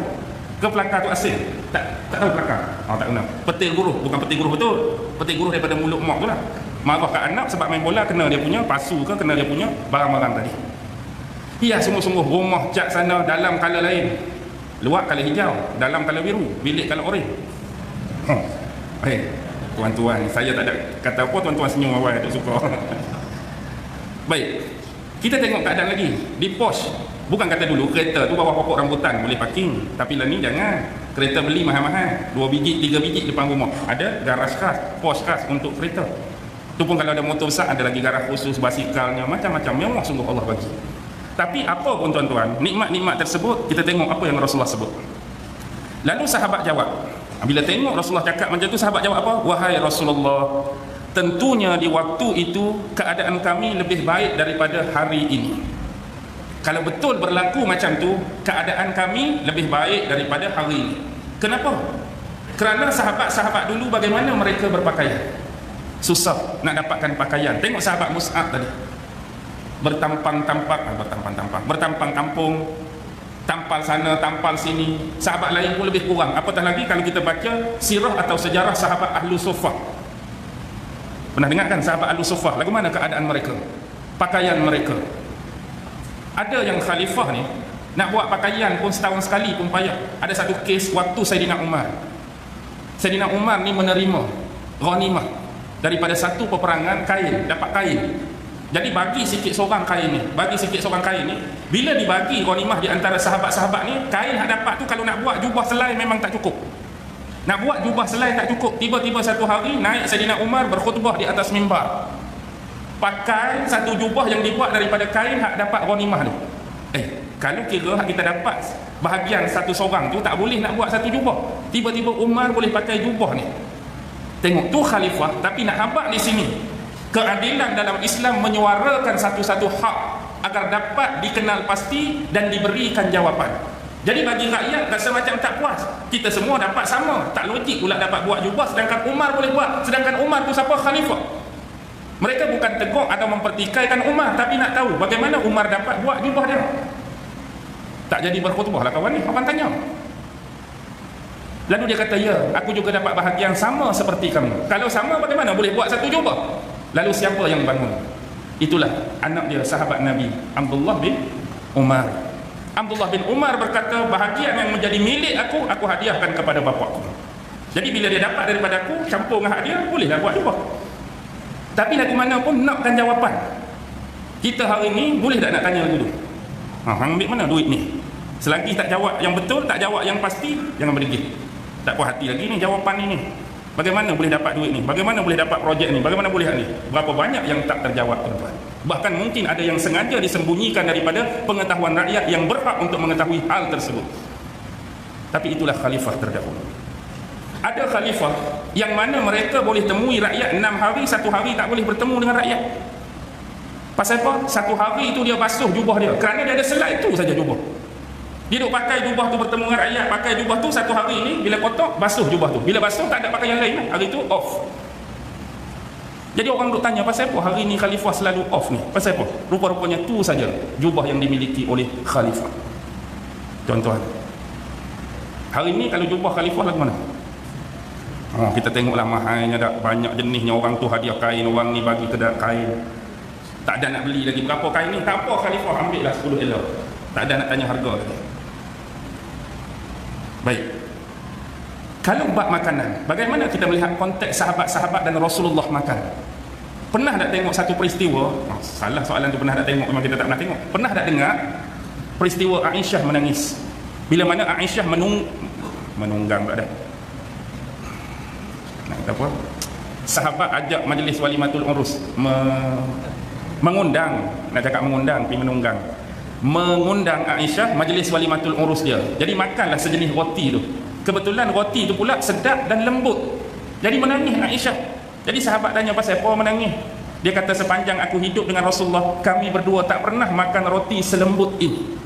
Ke pelakar tu asing? Tak tahu pelakar. Tak guna. Petir guruh, bukan petir guruh betul. Petir guruh daripada mulut mak tu lah. Marah kat anak sebab main bola kena dia punya pasu ke kena dia punya barang-barang tadi. Ya, sungguh-sungguh rumah cat sana dalam color lain. Luar color hijau, dalam color biru, bilik color oren. Tuan-tuan, saya tak ada kata apa, tuan-tuan senyum awal tak suka. Baik. Kita tengok keadaan lagi di pos. Bukan kata dulu kereta tu bawah pokok rambutan boleh parking, tapi lah ni jangan. Kereta beli mahal-mahal, 2 biji 3 biji depan rumah. Ada garaj khas, pos khas untuk kereta. Tu pun kalau ada motor besar ada lagi garaj khusus, basikalnya, macam-macam. Mewah sungguh Allah bagi. Tapi apa pun tuan-tuan, nikmat-nikmat tersebut kita tengok apa yang Rasulullah sebut. Lalu sahabat jawab. Bila tengok Rasulullah cakap macam tu, sahabat jawab apa? Wahai Rasulullah, tentunya di waktu itu keadaan kami lebih baik daripada hari ini. Kalau betul berlaku macam tu, keadaan kami lebih baik daripada hari ini. Kenapa? Kerana sahabat-sahabat dulu bagaimana mereka berpakaian? Susah nak dapatkan pakaian. Tengok sahabat Mus'ab tadi, bertampang kampung, tampal sana, tampal sini. Sahabat lain pun lebih kurang. Apatah lagi kalau kita baca sirah atau sejarah sahabat Ahlu Suffah. Pernah dengar kan sahabat Ahlu Suffah? Lagu mana keadaan mereka? Pakaian mereka. Ada yang khalifah ni nak buat pakaian pun setahun sekali pun payah. Ada satu kes waktu Saidina Umar. Saidina Umar ni menerima ghanimah daripada satu peperangan kain, dapat kain. Jadi bagi sikit seorang kain ni, bila dibagi ghanimah di antara sahabat-sahabat ni, kain hak dapat tu kalau nak buat jubah selai memang tak cukup. Nak buat jubah selai tak cukup. Tiba-tiba satu hari naik Saidina Umar berkhutbah di atas mimbar, pakai satu jubah yang dibuat daripada kain hak dapat ghanimah tu. Kalau kira hak kita dapat bahagian satu seorang tu tak boleh nak buat satu jubah, tiba-tiba Umar boleh pakai jubah ni. Tengok tu khalifah. Tapi nak habaq di sini, keadilan dalam Islam menyuarakan satu-satu hak agar dapat dikenal pasti dan diberikan jawapan. Jadi bagi rakyat rasa macam tak puas, kita semua dapat sama, tak logik pula dapat buat jubah sedangkan Umar boleh buat. Sedangkan Umar tu siapa? Khalifah. Mereka bukan tegur atau mempertikaikan Umar, tapi nak tahu bagaimana Umar dapat buat jubah dia. Tak jadi berkhutbah lah kawan ni, kawan tanya. Lalu dia kata, ya, aku juga dapat bahagian sama seperti kamu. Kalau sama, bagaimana boleh buat satu jubah? Lalu siapa yang bangun? Itulah anak dia, sahabat Nabi, Abdullah bin Umar. Abdullah bin Umar berkata, bahagian yang menjadi milik aku hadiahkan kepada bapakku. Jadi bila dia dapat daripada aku, campur dengan hak dia, bolehlah buat jubah. Tapi lagu mana pun nakkan jawapan. Kita hari ni boleh tak nak tanya dulu? Hang ambil mana duit ni? Selagi tak jawab yang betul, tak jawab yang pasti, jangan berdegil. Tak puas hati lagi ni jawapan ni. Bagaimana boleh dapat duit ni? Bagaimana boleh dapat projek ni? Bagaimana boleh ni? Berapa banyak yang tak terjawab, tuan-tuan. Bahkan mungkin ada yang sengaja disembunyikan daripada pengetahuan rakyat yang berhak untuk mengetahui hal tersebut. Tapi itulah khalifah terdahulu. Ada khalifah yang mana mereka boleh temui rakyat 6 hari, 1 hari tak boleh bertemu dengan rakyat. Pasal apa? 1 hari itu dia basuh jubah dia, kerana dia ada selai itu saja jubah. Dia duk pakai jubah tu bertemu dengan rakyat, pakai jubah tu 1 hari ni, bila kotor basuh jubah tu, bila basuh tak ada pakai yang lain, hari tu off. Jadi orang duk tanya, pasal apa hari ni khalifah selalu off ni? Pasal apa? Rupa-rupanya tu saja jubah yang dimiliki oleh khalifah. Tuan-tuan, hari ni kalau jubah khalifah lagu mana? Kita tengoklah mahalnya dah, banyak jenisnya. Orang tu hadiah kain, orang ni bagi kedai kain, tak ada nak beli lagi. Berapa kain ni? Tak apa, khalifah ambil lah 10 elok, tak ada nak tanya harga lagi. Baik, kalau bab makanan, bagaimana kita melihat konteks sahabat-sahabat dan Rasulullah makan? Pernah tak tengok satu peristiwa? Salah soalan tu, pernah tak tengok? Memang kita tak pernah tengok. Pernah tak dengar peristiwa Aisyah menangis? Bila mana Aisyah menunggang tak ada, nak kata apa, sahabat ajak majlis walimatul urus, mengundang, nak cakap mengundang tapi menunggang, mengundang Aisyah majlis walimatul urus dia. Jadi makanlah sejenis roti tu. Kebetulan roti tu pula sedap dan lembut. Jadi menangis Aisyah. Jadi sahabat tanya, pasal apa menangis? Dia kata, sepanjang aku hidup dengan Rasulullah, kami berdua tak pernah makan roti selembut ini.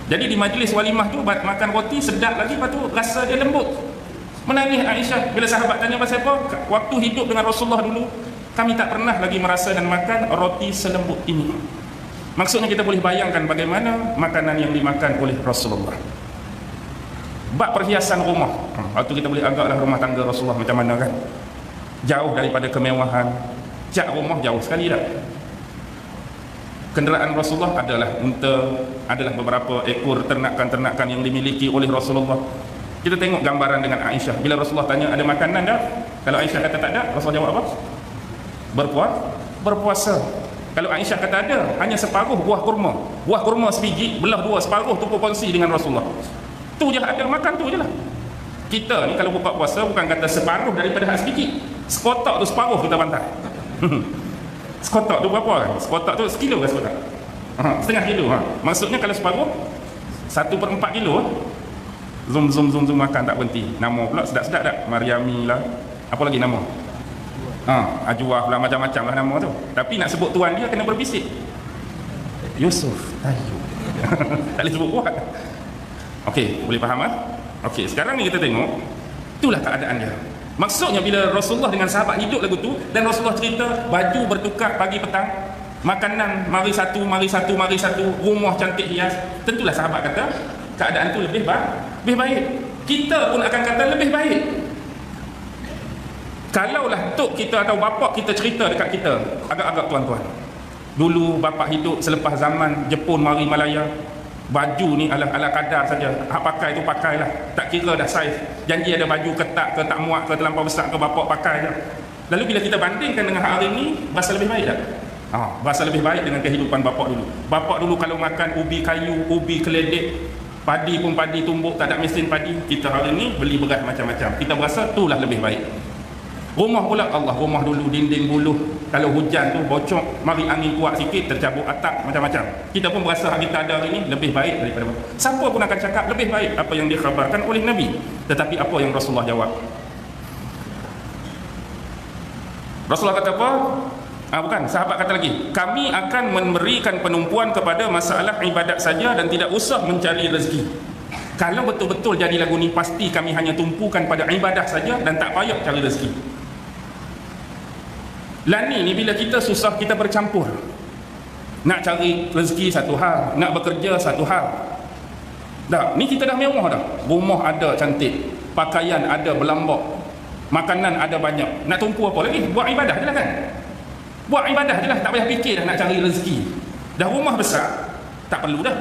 Jadi di majlis walimah tu makan roti sedap lagi, lepas tu rasa dia lembut. Menangis Aisyah bila sahabat tanya, pasal apa? Waktu hidup dengan Rasulullah dulu, kami tak pernah lagi merasa dan makan roti selembut ini. Maksudnya kita boleh bayangkan bagaimana makanan yang dimakan oleh Rasulullah. Bab perhiasan rumah, waktu kita boleh agaklah rumah tangga Rasulullah macam mana kan? Jauh daripada kemewahan, jak rumah jauh sekali dah. Kenderaan Rasulullah adalah unta, adalah beberapa ekor ternakan-ternakan yang dimiliki oleh Rasulullah. Kita tengok gambaran dengan Aisyah. Bila Rasulullah tanya, ada makanan tak? Kalau Aisyah kata tak ada, Rasulullah jawab apa? Berpuasa. Kalau Aisyah kata ada, hanya separuh buah kurma. Buah kurma sebiji, belah dua, separuh tu kongsi dengan Rasulullah. Tu je ada, makan tu je lah. Kita ni kalau buka puasa, bukan kata separuh daripada hak sebiji. Sekotak tu separuh kita bantai. Sekotak tu berapa kan? Sekotak tu sekilo ke sekotak? Setengah kilo. Maksudnya kalau separuh 1/4 kilo. Zoom makan tak berhenti. Nama pula sedap-sedap tak? Mariami lah, Apa lagi nama? Ajwa pula, macam-macam lah nama tu. Tapi nak sebut tuan dia kena berbisik. Yusuf Tayyub. Tak boleh sebut kuat. Okey, boleh faham Okey, sekarang ni kita tengok, itulah keadaan dia. Maksudnya bila Rasulullah dengan sahabat hidup lagu tu, dan Rasulullah cerita baju bertukar pagi petang, makanan mari satu, rumah cantik hias, tentulah sahabat kata keadaan tu lebih baik. Kita pun akan kata lebih baik. Kalaulah tok kita atau bapak kita cerita dekat kita, agak-agak tuan-tuan, dulu bapak hidup selepas zaman Jepun mari Malaya, baju ni ala kadar saja, hak pakai tu pakailah, tak kira dah saiz, janji ada baju ketat ke tak muat ke terlampau besar ke, bapak pakai je. Lalu bila kita bandingkan dengan hari ni, berasa lebih baik tak? Berasa lebih baik dengan kehidupan bapak dulu. Bapak dulu kalau makan ubi kayu, ubi keledek, padi pun padi tumbuk, tak ada mesin padi. Kita hari ni beli beras macam-macam, kita berasa itulah lebih baik. Rumah pula, Allah, rumah dulu dinding buluh, kalau hujan tu bocok, mari angin kuat sikit tercabut atap, macam-macam. Kita pun berasa hak kita ada hari ni lebih baik daripada bapak. Siapa pun akan cakap lebih baik apa yang dikhabarkan oleh Nabi. Tetapi apa yang Rasulullah jawab? Rasulullah kata apa? Bukan, sahabat kata lagi, kami akan memberikan penumpuan kepada masalah ibadat saja dan tidak usah mencari rezeki. Kalau betul-betul jadi lagu ni, pasti kami hanya tumpukan pada ibadah saja dan tak payah cari rezeki. Lani ni bila kita susah, kita bercampur. Nak cari rezeki satu hal, nak bekerja satu hal. Dah, ni kita dah mewah dah. Rumah ada cantik, pakaian ada berlambak, makanan ada banyak. Nak tumpu apa lagi? Buat ibadah je lah kan? Buat ibadah je lah, tak payah fikir dah nak cari rezeki. Dah rumah besar, tak perlu dah.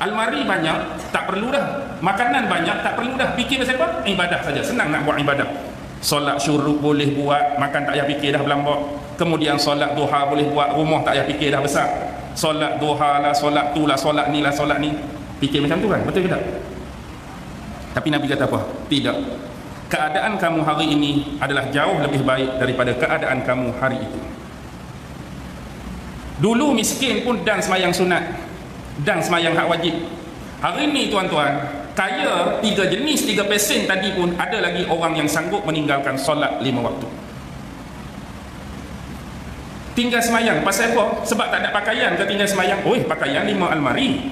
Almari banyak, tak perlu dah. Makanan banyak, tak perlu dah. Fikir pasal apa? Ibadah saja, senang nak buat ibadah. Solat syuruk boleh buat, makan tak payah fikir dah berlambak. Kemudian solat duha boleh buat, rumah tak payah fikir dah besar. Solat duha lah, solat tu lah, solat ni lah, solat ni. Fikir macam tu kan? Betul ke tak? Tapi Nabi kata apa? Tidak. Keadaan kamu hari ini adalah jauh lebih baik daripada keadaan kamu hari itu. Dulu miskin pun dan semayang sunat, dan semayang hak wajib. Hari ini tuan-tuan, kaya 3 jenis 3 pesen tadi pun ada lagi orang yang sanggup meninggalkan solat 5 waktu. Tinggal semayang, pasal apa? Sebab tak ada pakaian ke tinggal semayang? Pakaian 5 almari.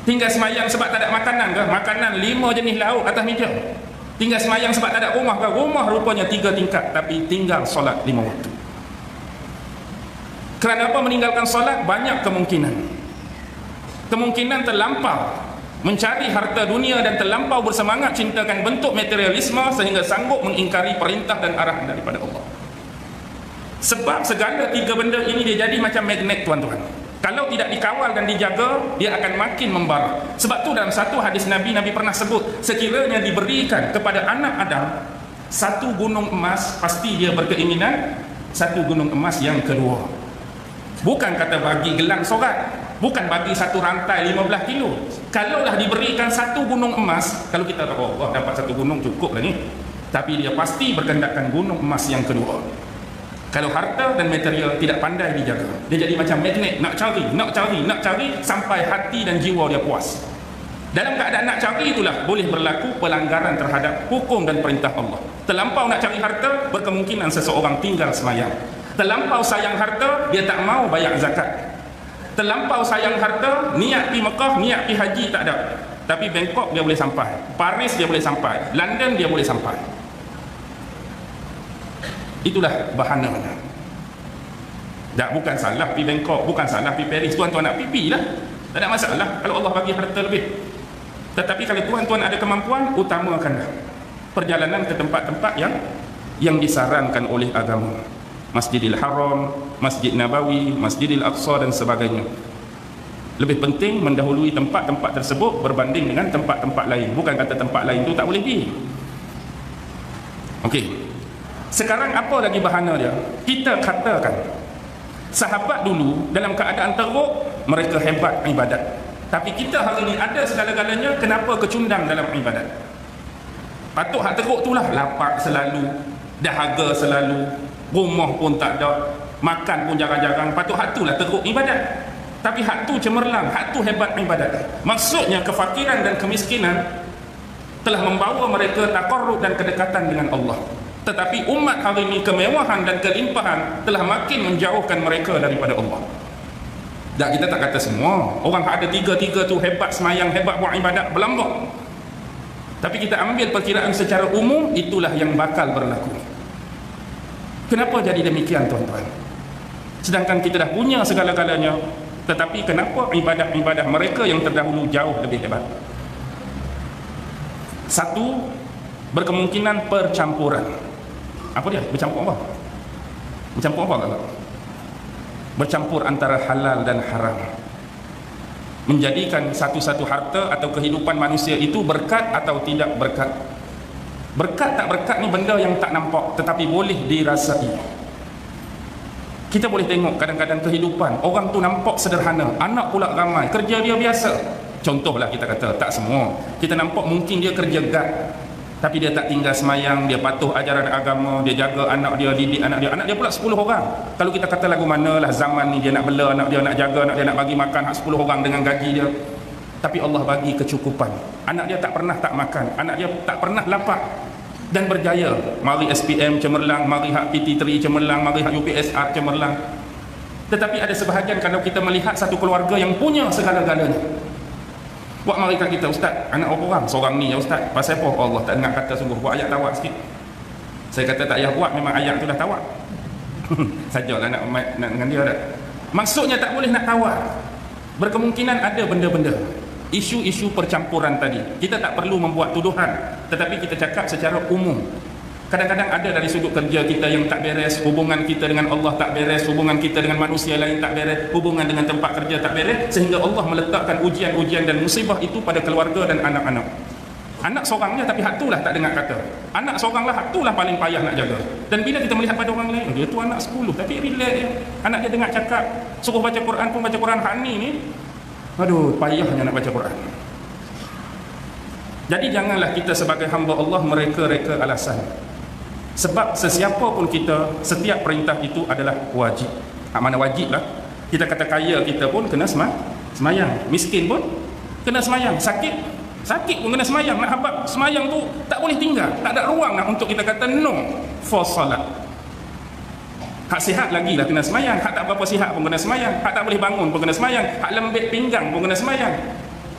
Tinggal semayang sebab tak ada makanan ke? Makanan 5 jenis lauk atas meja. Tinggal semayang sebab tak ada rumah ke? Rumah rupanya 3 tingkat, tapi tinggal solat 5 waktu. Kerana apa meninggalkan solat? Banyak kemungkinan. Kemungkinan terlampau mencari harta dunia dan terlampau bersemangat cintakan bentuk materialisme sehingga sanggup mengingkari perintah dan arahan daripada Allah. Sebab segala 3 benda ini dia jadi macam magnet tuan-tuan. Kalau tidak dikawal dan dijaga, dia akan makin membara. Sebab tu dalam satu hadis Nabi pernah sebut, sekiranya diberikan kepada anak Adam 1 gunung emas, pasti dia berkeinginan 1 gunung emas yang kedua. Bukan kata bagi gelang sorat, bukan bagi 1 rantai 15 kilo. Kalaulah diberikan 1 gunung emas, kalau kita tahu dapat 1 gunung cukup lah ni, tapi dia pasti berkendakan gunung emas yang kedua. Kalau harta dan material tidak pandai dijaga, dia jadi macam magnet, nak cari sampai hati dan jiwa dia puas. Dalam keadaan nak cari itulah boleh berlaku pelanggaran terhadap hukum dan perintah Allah. Terlampau nak cari harta, berkemungkinan seseorang tinggal semayang. Terlampau sayang harta, dia tak mau bayar zakat. Terlampau sayang harta, niat pergi Mekah, niat pergi haji tak ada, tapi Bangkok dia boleh sampai, Paris dia boleh sampai, London dia boleh sampai. Itulah bahananya. Tak, bukan salah pergi Bangkok, bukan salah pergi Paris. Tuan-tuan nak pergi lah, tak ada masalah kalau Allah bagi harta lebih. Tetapi kalau tuan-tuan ada kemampuan, utamakanlah perjalanan ke tempat-tempat yang disarankan oleh agama. Masjidil Haram, Masjid Nabawi, Masjidil Aqsa dan sebagainya. Lebih penting mendahului tempat-tempat tersebut berbanding dengan tempat-tempat lain. Bukan kata tempat lain tu tak boleh pergi. Okey. Sekarang apa lagi bahana dia? Kita katakan sahabat dulu dalam keadaan teruk, mereka hebat ibadat. Tapi kita hari ini ada segala-galanya, kenapa kecundang dalam ibadat? Patut hak teruk tu lah, lapar selalu, dahaga selalu, rumah pun tak ada, makan pun jarang-jarang. Patut hak tu lah teruk ibadat. Tapi hak tu cemerlang, hak tu hebat ibadat. Maksudnya kefakiran dan kemiskinan telah membawa mereka taqarrub dan kedekatan dengan Allah. Tetapi umat hari ini, kemewahan dan kelimpahan telah makin menjauhkan mereka daripada Allah. Dan kita tak kata semua orang ada tiga-tiga tu hebat semayang, hebat buat ibadat, berlambak. Tapi kita ambil perkiraan secara umum, itulah yang bakal berlaku. Kenapa jadi demikian, tuan-tuan? Sedangkan kita dah punya segala-galanya, tetapi kenapa ibadah-ibadah mereka yang terdahulu jauh lebih hebat? Satu, berkemungkinan percampuran. Apa dia? Bercampur apa? Bercampur apa kalau? Bercampur antara halal dan haram, menjadikan satu-satu harta atau kehidupan manusia itu berkat atau tidak berkat. Berkat tak berkat ni benda yang tak nampak tetapi boleh dirasai. Kita boleh tengok kadang-kadang kehidupan orang tu nampak sederhana, anak pula ramai, kerja dia biasa. Contohlah kita kata, tak semua. Kita nampak mungkin dia kerja gad, tapi dia tak tinggal semayang, dia patuh ajaran agama, dia jaga anak dia, didik anak dia. Anak dia pula 10 orang. Kalau kita kata lagu manalah zaman ni dia nak bela anak dia, nak jaga anak dia, nak bagi makan hak 10 orang dengan gaji dia. Tapi Allah bagi kecukupan. Anak dia tak pernah tak makan, anak dia tak pernah lapar dan berjaya. Mari SPM cemerlang, mari hak PT3 cemerlang, mari hak UPSR cemerlang. Tetapi ada sebahagian kalau kita melihat satu keluarga yang punya segala-galanya. Buat mari kat kita, ustaz, anak berapa orang? Seorang ni ya ustaz. Pasal apa? Allah tak dengar kata sungguh. Buat ayat tawak sikit. Saya kata tak payah buat, memang ayat tu dah tawak. Sajalah nak dengan dia dah. Maksudnya tak boleh nak tawak. Berkemungkinan ada benda-benda, isu-isu percampuran tadi. Kita tak perlu membuat tuduhan, tetapi kita cakap secara umum. Kadang-kadang ada dari sudut kerja kita yang tak beres, hubungan kita dengan Allah tak beres, hubungan kita dengan manusia lain tak beres, hubungan dengan tempat kerja tak beres, sehingga Allah meletakkan ujian-ujian dan musibah itu pada keluarga dan anak-anak. Anak seorangnya tapi hak tu lah tak dengar kata. Anak seorang lah, hak tu lah paling payah nak jaga. Dan bila kita melihat pada orang lain, dia tu anak 10 tapi relax je. Anak dia dengar cakap, suruh baca Quran pun baca Quran. Hak ni aduh, payahnya nak baca Quran. Jadi janganlah kita sebagai hamba Allah mereka-reka alasan. Sebab sesiapa pun kita, setiap perintah itu adalah wajib. Mana wajib lah. Kita kata kaya kita pun kena semayang, miskin pun kena semayang, sakit pun kena semayang. Nak habaq semayang tu tak boleh tinggal, tak ada ruang nak untuk kita kata no for salat. Hak sihat lagi lah kena semayang, hak tak berapa sihat pun kena semayang, hak tak boleh bangun pun kena semayang, hak lembik pinggang pun kena semayang,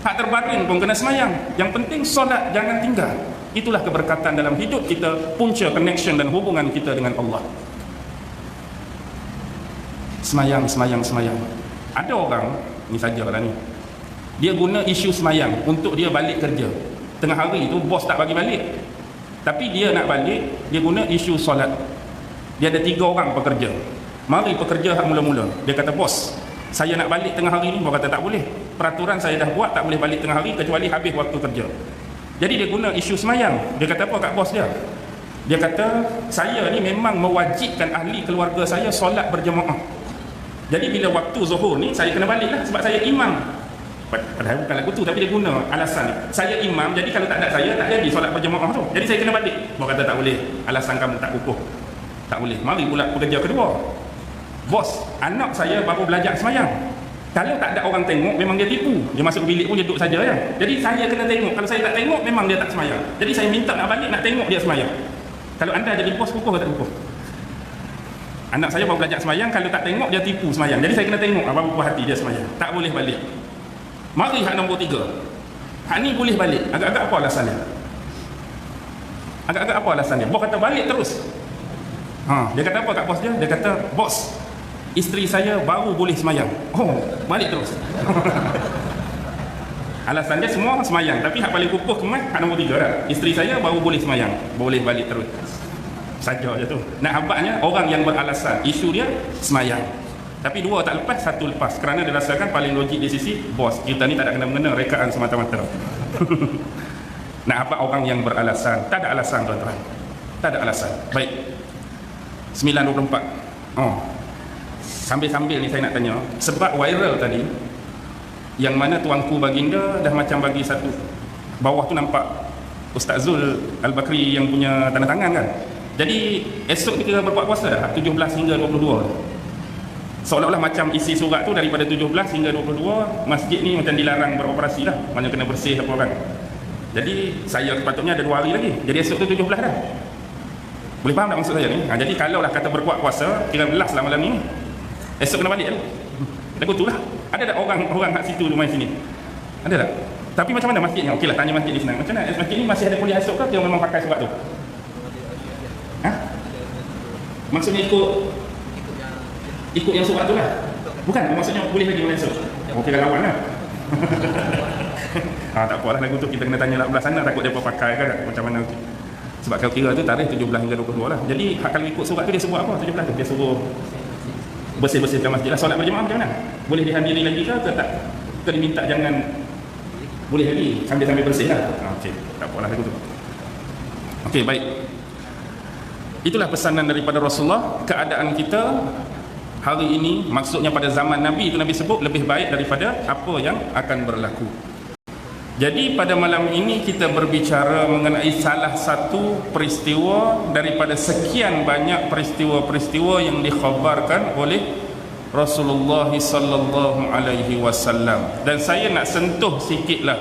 hak terbaring pun kena semayang. Yang penting solat jangan tinggal. Itulah keberkatan dalam hidup kita, punca connection dan hubungan kita dengan Allah. Semayang. Ada orang, ni sajalah ni, dia guna isu semayang untuk dia balik kerja. Tengah hari tu bos tak bagi balik, tapi dia nak balik, dia guna isu solat. Dia ada 3 orang pekerja. Mari pekerja hak mula-mula. Dia kata, bos, saya nak balik tengah hari ni. Bos kata tak boleh. Peraturan saya dah buat, tak boleh balik tengah hari kecuali habis waktu kerja. Jadi dia guna isu semayang. Dia kata apa kat bos dia? Dia kata, saya ni memang mewajibkan ahli keluarga saya solat berjemaah. Jadi bila waktu zuhur ni, saya kena balik lah sebab saya imam. Padahal bukan lagu tu, tapi dia guna alasan ni. Saya imam, jadi kalau tak ada saya, tak jadi solat berjemaah tu. Jadi saya kena balik. Bos kata tak boleh. Alasan kamu tak kukuh. Tak boleh. Mari pula pekerja kedua. Bos, anak saya baru belajar semayang. Kalau tak ada orang tengok, memang dia tipu. Dia masuk bilik pun dia duduk saja ya. Jadi saya kena tengok. Kalau saya tak tengok, memang dia tak semayang. Jadi saya minta nak balik, nak tengok dia semayang. Kalau anda jadi bos, kukuh ke tak kukuh? Anak saya baru belajar semayang, kalau tak tengok dia tipu semayang. Jadi saya kena tengok apa buah hati dia semayang. Tak boleh balik. Mari hak nombor 3. Hak ni boleh balik. Agak-agak apa alasannya? Agak-agak apa alasannya? Bos kata balik terus. Dia kata apa kat bos dia? Dia kata, bos, isteri saya baru boleh semayang. Oh, balik terus. Alasan dia semua semayang, tapi hak paling kukuh kemas hak nombor 3 lah. Isteri saya baru boleh semayang, boleh balik terus. Saja je tu. Nak habaknya orang yang beralasan, isu dia semayang. Tapi 2 tak lepas, 1 lepas. Kerana dia rasakan paling logik di sisi bos. Kita ni tak ada kena-mengena, rekaan semata-mata. Nak habak orang yang beralasan. Tak ada alasan tuan-tuan. Tak ada alasan. Baik. 9.24. Sambil-sambil ni saya nak tanya, sebab viral tadi yang mana tuanku baginda dah macam bagi satu, bawah tu nampak Ustaz Zul Al-Bakri yang punya tanda tangan kan. Jadi esok ni kita berbuat puasa dah 17 hingga 22. Seolah-olah macam isi surat tu daripada 17 hingga 22 masjid ni macam dilarang beroperasi lah, maknanya kena bersih apa kan. Jadi saya sepatutnya ada 2 hari lagi. Jadi esok tu 17 dah. Boleh faham tak maksud saya ni? Jadi kalaulah kata berkuat puasa 13 lah malam ni, esok kena balik kan? Lagu tu lah. Ada tak orang kat situ main sini? Ada tak? Tapi macam mana masjidnya? Okeylah, tanya masjid ni senang. Macam mana masjid ni masih ada kuliah esok ke? Dia memang pakai surat tu? Ha? Maksudnya ikut yang surat tu lah? Bukan, maksudnya boleh lagi main esok? Okey, lawan lah. Tak apalah, lagu tu kita kena tanya lah belah sana, takut dia pakai kan macam mana. Sebab kalau kira tu tarikh 17 hingga 22 lah. Jadi kalau ikut surat tu dia sebut apa 17 tu? Dia suruh bersih-bersihkan masjid lah. Solat berjemaah macam mana? Boleh dihadiri lagi ke tak? Ke diminta jangan boleh lagi sambil-sambil bersih lah. Okey, tak apalah lagu tu. Okey, baik. Itulah pesanan daripada Rasulullah. Keadaan kita hari ini, maksudnya pada zaman Nabi itu Nabi sebut lebih baik daripada apa yang akan berlaku. Jadi pada malam ini kita berbicara mengenai salah satu peristiwa daripada sekian banyak peristiwa-peristiwa yang dikhabarkan oleh Rasulullah sallallahu alaihi wasallam. Dan saya nak sentuh sikitlah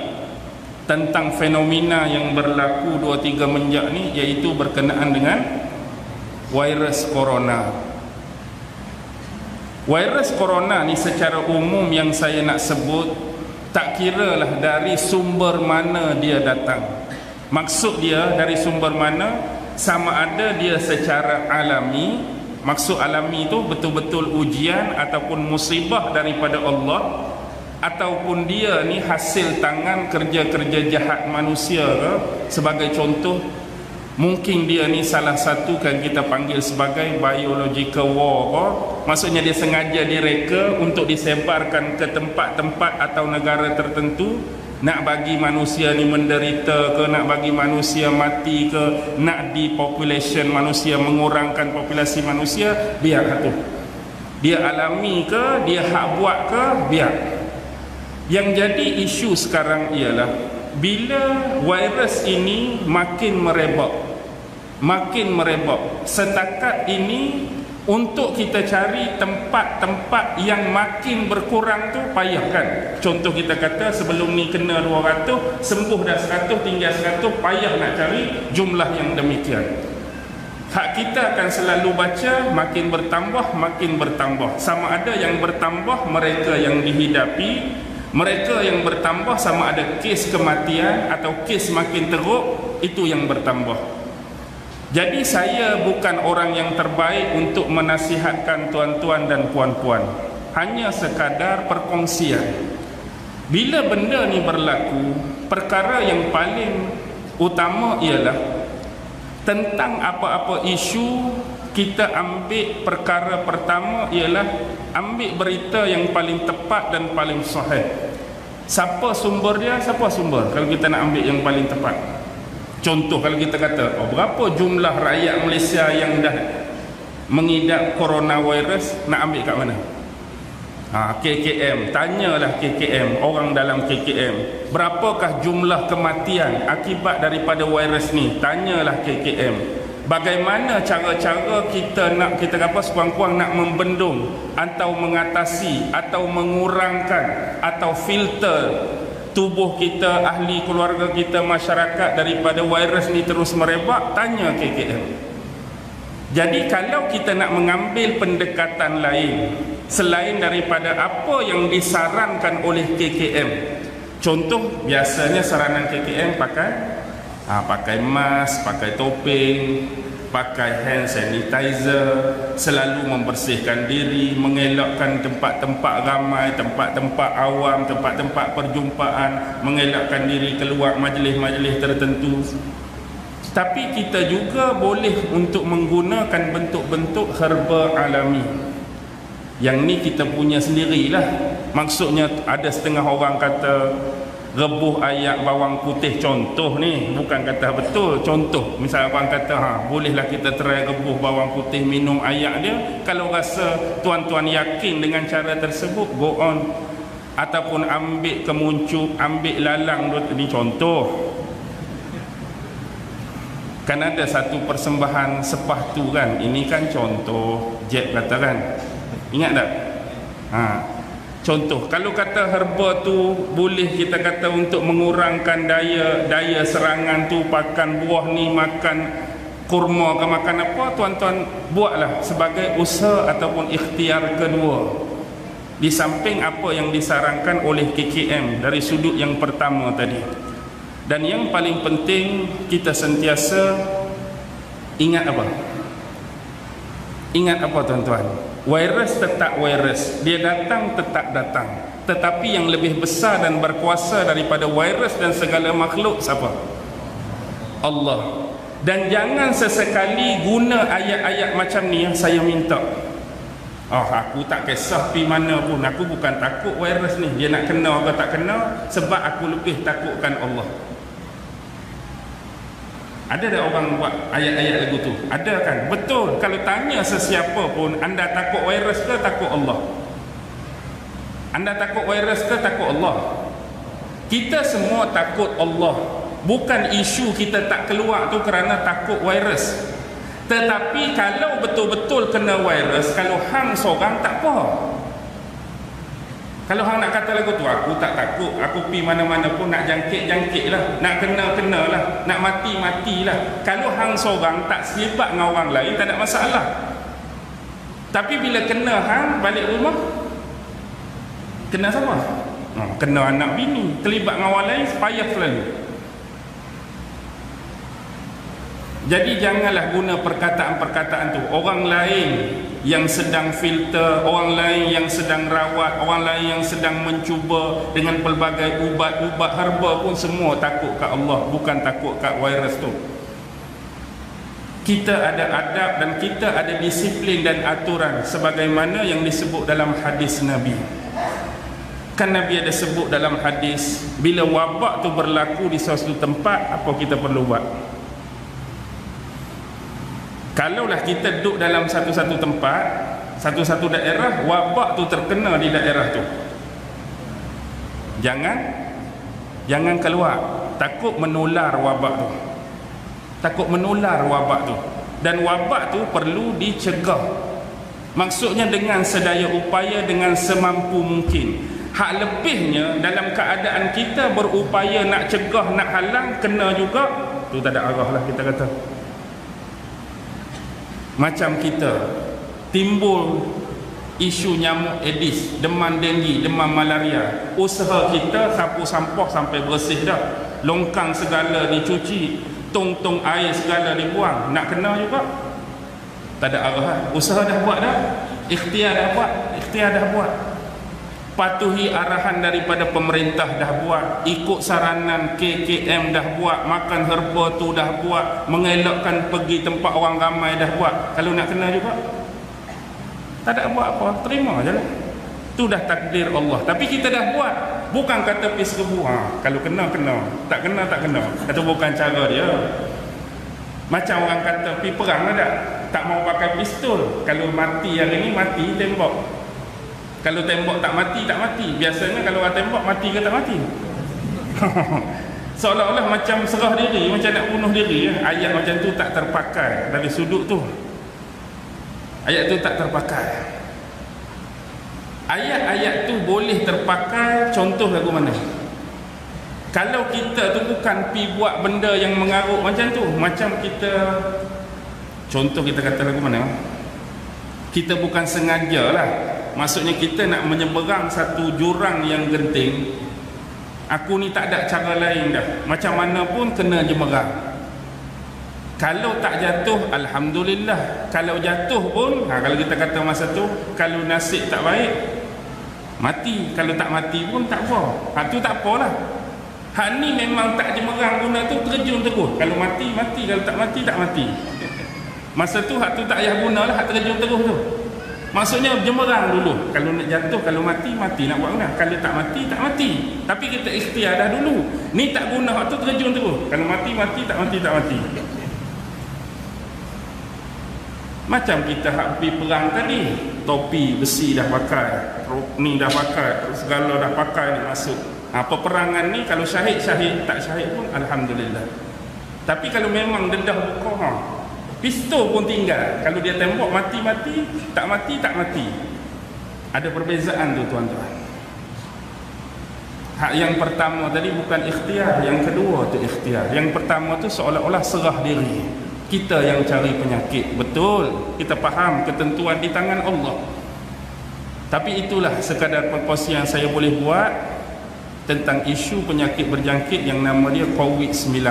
tentang fenomena yang berlaku 2-3 menjak ni, iaitu berkenaan dengan virus corona. Virus corona ni secara umum yang saya nak sebut, tak kiralah dari sumber mana dia datang. Maksud dia dari sumber mana, sama ada dia secara alami, maksud alami itu betul-betul ujian ataupun musibah daripada Allah, ataupun dia ni hasil tangan kerja-kerja jahat manusia ke. Sebagai contoh, mungkin dia ni salah satu kan kita panggil sebagai biological war ke. Maksudnya dia sengaja direka untuk disebarkan ke tempat-tempat atau negara tertentu, nak bagi manusia ni menderita ke, nak bagi manusia mati ke, nak depopulation manusia, mengurangkan populasi manusia. Biar satu, dia alami ke, dia hak buat ke, biar. Yang jadi isu sekarang ialah bila virus ini makin merebak, setakat ini untuk kita cari tempat-tempat yang makin berkurang tu payah kan. Contoh kita kata sebelum ni kena 200, sembuh dah 100, tinggal 100, payah nak cari jumlah yang demikian. Hak kita akan selalu baca makin bertambah. Sama ada yang bertambah mereka yang dihidapi, mereka yang bertambah sama ada kes kematian atau kes makin teruk, itu yang bertambah. Jadi saya bukan orang yang terbaik untuk menasihatkan tuan-tuan dan puan-puan. Hanya sekadar perkongsian. Bila benda ni berlaku, perkara yang paling utama ialah tentang apa-apa isu, kita ambil perkara pertama ialah ambil berita yang paling tepat dan paling sahih. Siapa sumber dia, siapa sumber kalau kita nak ambil yang paling tepat. Contoh kalau kita kata, berapa jumlah rakyat Malaysia yang dah mengidap coronavirus, nak ambil kat mana? KKM, tanyalah KKM, orang dalam KKM, berapakah jumlah kematian akibat daripada virus ni? Tanyalah KKM. Bagaimana cara-cara kita sekurang-kurang nak membendung atau mengatasi atau mengurangkan atau filter tubuh kita, ahli keluarga kita, masyarakat daripada virus ni terus merebak? Tanya KKM. Jadi kalau kita nak mengambil pendekatan lain selain daripada apa yang disarankan oleh KKM, contoh biasanya saranan KKM pakai mask, pakai topeng, pakai hand sanitizer, selalu membersihkan diri, mengelakkan tempat-tempat ramai, tempat-tempat awam, tempat-tempat perjumpaan, mengelakkan diri keluar majlis-majlis tertentu. Tapi kita juga boleh untuk menggunakan bentuk-bentuk herba alami. Yang ni kita punya sendirilah. Maksudnya ada setengah orang kata rebuh ayak bawang putih, contoh ni, bukan kata betul, contoh. Misal orang kata bolehlah kita try rebuh bawang putih, minum ayak dia. Kalau rasa tuan-tuan yakin dengan cara tersebut, go on. Ataupun ambil kemuncup, ambil lalang, ni contoh. Kan ada satu persembahan sepah tu kan, ini kan contoh, Jack kata kan, ingat tak? Contoh, kalau kata herba tu boleh kita kata untuk mengurangkan daya serangan tu, makan buah ni, makan kurma ke makan apa, tuan-tuan buatlah sebagai usaha ataupun ikhtiar kedua, di samping apa yang disarankan oleh KKM dari sudut yang pertama tadi. Dan yang paling penting, kita sentiasa ingat apa? Ingat apa tuan-tuan? Virus tetap virus, dia datang tetap datang. Tetapi yang lebih besar dan berkuasa daripada virus dan segala makhluk siapa? Allah. Dan jangan sesekali guna ayat-ayat macam ni yang saya minta. Oh, aku tak kisah pergi mana pun, aku bukan takut virus ni, dia nak kena atau tak kena, sebab aku lebih takutkan Allah. Ada tak orang buat ayat-ayat lagu tu? Ada kan? Betul. Kalau tanya sesiapa pun, anda takut virus ke takut Allah? Anda takut virus ke takut Allah? Kita semua takut Allah. Bukan isu kita tak keluar tu kerana takut virus. Tetapi kalau betul-betul kena virus, kalau hang seorang tak apa. Kalau hang nak kata lagu tu, aku tak takut, aku pergi mana-mana pun nak jangkit lah, nak kena lah, nak mati lah. Kalau hang seorang tak selibat dengan orang lain, tak ada masalah. Tapi bila kena hang balik rumah, kena siapa? Kena anak bini, terlibat dengan orang lain, payah selalu. Jadi janganlah guna perkataan-perkataan tu. Orang lain yang sedang filter, orang lain yang sedang rawat, orang lain yang sedang mencuba dengan pelbagai ubat-ubat herba pun semua takut kat Allah, bukan takut kat virus tu. Kita ada adab dan kita ada disiplin dan aturan sebagaimana yang disebut dalam hadis Nabi. Kan Nabi ada sebut dalam hadis, bila wabak tu berlaku di suatu tempat, apa kita perlu buat? Kalaulah kita duduk dalam satu-satu tempat, satu-satu daerah, wabak tu terkena di daerah tu, jangan keluar. Takut menular wabak tu, takut menular wabak tu. Dan wabak tu perlu dicegah. Maksudnya dengan sedaya upaya, dengan semampu mungkin. Hak lebihnya dalam keadaan kita berupaya nak cegah, nak halang, kena juga, tu tak ada arah lah kita kata. Macam kita timbul isu nyamuk Aedes, demam denggi, demam malaria, usaha kita sapu sampah sampai bersih dah, longkang segala dicuci, tong-tong air segala dibuang, nak kena juga tak ada arah. Usaha dah buat dah, ikhtiar dah buat, patuhi arahan daripada pemerintah dah buat, ikut saranan KKM dah buat, makan herba tu dah buat, mengelakkan pergi tempat orang ramai dah buat. Kalau nak kena juga tak ada buat apa, terima je lah, tu dah takdir Allah. Tapi kita dah buat, bukan kata pergi serbu, kalau kena, tak kena, itu bukan cara dia. Macam orang kata pergi perang ada, tak mau pakai pistol, kalau mati hari ni mati tembak. Kalau tembak tak mati. Biasanya kalau orang tembak mati ke tak mati? Seolah-olah macam serah diri, macam nak bunuh diri. Ayat macam tu tak terpakai dari sudut tu. Ayat tu tak terpakai. Ayat-ayat tu boleh terpakai. Contoh lagu mana? Kalau kita tu bukan pi buat benda yang mengarut macam tu, macam kita, contoh kita kata lagu mana? Kita bukan sengaja lah, maksudnya kita nak menyeberang satu jurang yang genting. Aku ni tak ada cara lain dah, macam mana pun kena jemerang. Kalau tak jatuh, alhamdulillah. Kalau jatuh pun, kalau kita kata masa tu, kalau nasib tak baik, mati. Kalau tak mati pun tak apa, tu tak apalah. Hak ni memang tak jemerang guna tu, terjun terus. Kalau mati, mati. Kalau tak mati, tak mati. Masa tu hak tu tak payah guna lah, hak terjun terus tu. Maksudnya jemerang dulu. Kalau nak jatuh, kalau mati, mati. Nak buat mana? Kalau tak mati, tak mati. Tapi kita ikhtiar dah dulu. Ni tak guna hak tu, terjun terus. Kalau mati, mati. Tak mati, tak mati. Macam kita hak pergi perang tadi, topi besi dah pakai, ni dah pakai, segala dah pakai, ni masuk. Peperangan ni kalau syahid, tak syahid pun alhamdulillah. Tapi kalau memang dedah buka, pistol pun tinggal. Kalau dia tembak mati, tak mati. Ada perbezaan tu tuan-tuan. Hak yang pertama tadi bukan ikhtiar, yang kedua tu ikhtiar. Yang pertama tu seolah-olah serah diri. Kita yang cari penyakit. Betul, kita faham ketentuan di tangan Allah. Tapi itulah sekadar perkongsian yang saya boleh buat tentang isu penyakit berjangkit yang nama dia COVID-19.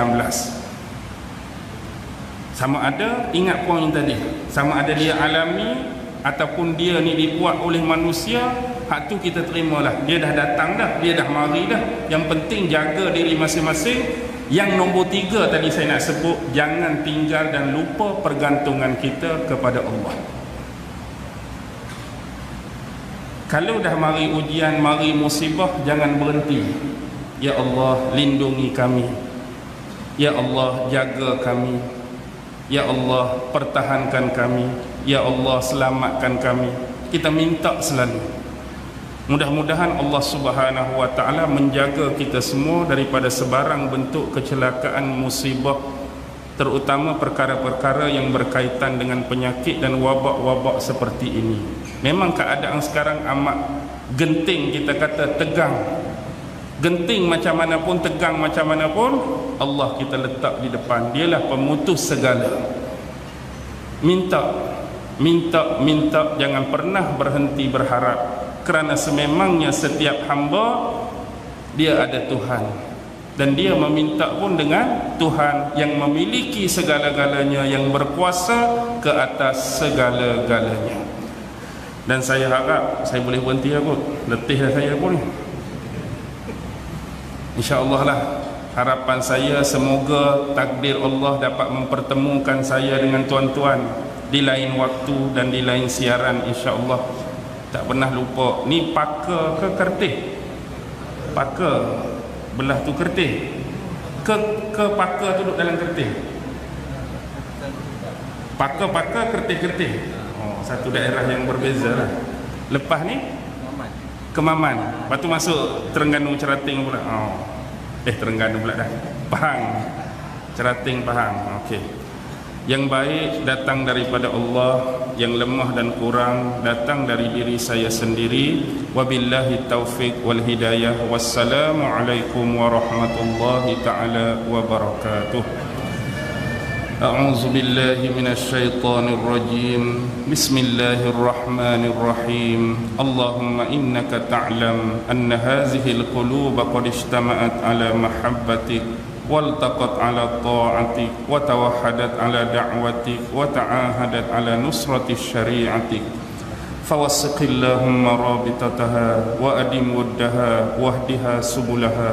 Sama ada, ingat poin tadi, sama ada dia alami ataupun dia ni dibuat oleh manusia, hak tu kita terimalah. Dia dah datang dah, dia dah mari dah. Yang penting jaga diri masing-masing. Yang nombor 3 tadi saya nak sebut, jangan tinggal dan lupa pergantungan kita kepada Allah. Kalau dah mari ujian, mari musibah, jangan berhenti. Ya Allah, lindungi kami. Ya Allah, jaga kami. Ya Allah, pertahankan kami. Ya Allah, selamatkan kami. Kita minta selalu. Mudah-mudahan Allah Subhanahu wa taala menjaga kita semua daripada sebarang bentuk kecelakaan, musibah, terutama perkara-perkara yang berkaitan dengan penyakit dan wabak-wabak seperti ini. Memang keadaan sekarang amat genting, kita kata tegang. Genting macam mana pun, tegang macam mana pun, Allah kita letak di depan. Dialah pemutus segala. Minta, jangan pernah berhenti berharap. Kerana sememangnya setiap hamba dia ada Tuhan, dan dia meminta pun dengan Tuhan yang memiliki segala-galanya, yang berkuasa ke atas segala-galanya. Dan saya harap saya boleh berhenti aku, letih dah saya pun. InsyaAllah lah, harapan saya semoga takdir Allah dapat mempertemukan saya dengan tuan-tuan di lain waktu dan di lain siaran, insyaAllah. Tak pernah lupa. Ni paka ke kertih? Paka belah tu kertih. Ke paka tu duduk dalam kertih. Paka kertih. Oh, satu daerah yang berbeza lah. Lepas ni Kemaman. Lepas tu masuk Terengganu Cerating pula. Oh. Terengganu pula dah. Pahang. Cerating Pahang. Okey. Yang baik datang daripada Allah, yang lemah dan kurang datang dari diri saya sendiri. Wabillahi taufiq wal hidayah. Wassalamualaikum warahmatullahi taala wabarakatuh. A'udzu billahi minasy syaithanir rajim. Bismillahirrahmanirrahim. Allahumma innaka ta'lam anna hadhihi al-qulub qad ijtama'at ala mahabbatik والتقت على طاعتك وتوحدت على دعوتك وتعاهدت على نصرة شريعتك فوثق اللهم رابطتها وأدم ودها واهدها سبلها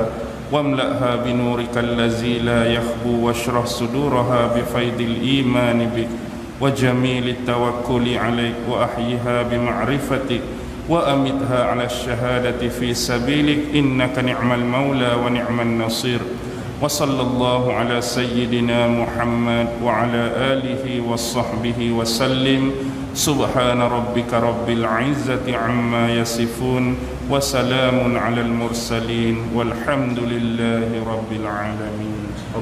واملأها بنورك الذي لا يخبو واشرح صدورها بفيض الإيمان بك وجميل التوكل عليك وأحيها بمعرفتك وأمتها على الشهادة في سبيلك إنك نعم المولى ونعم النصير وصلى الله على سيدنا محمد وعلى آله وصحبه وسلم سبحان ربك رب العزة عما يصفون وسلام على المرسلين والحمد لله رب العالمين.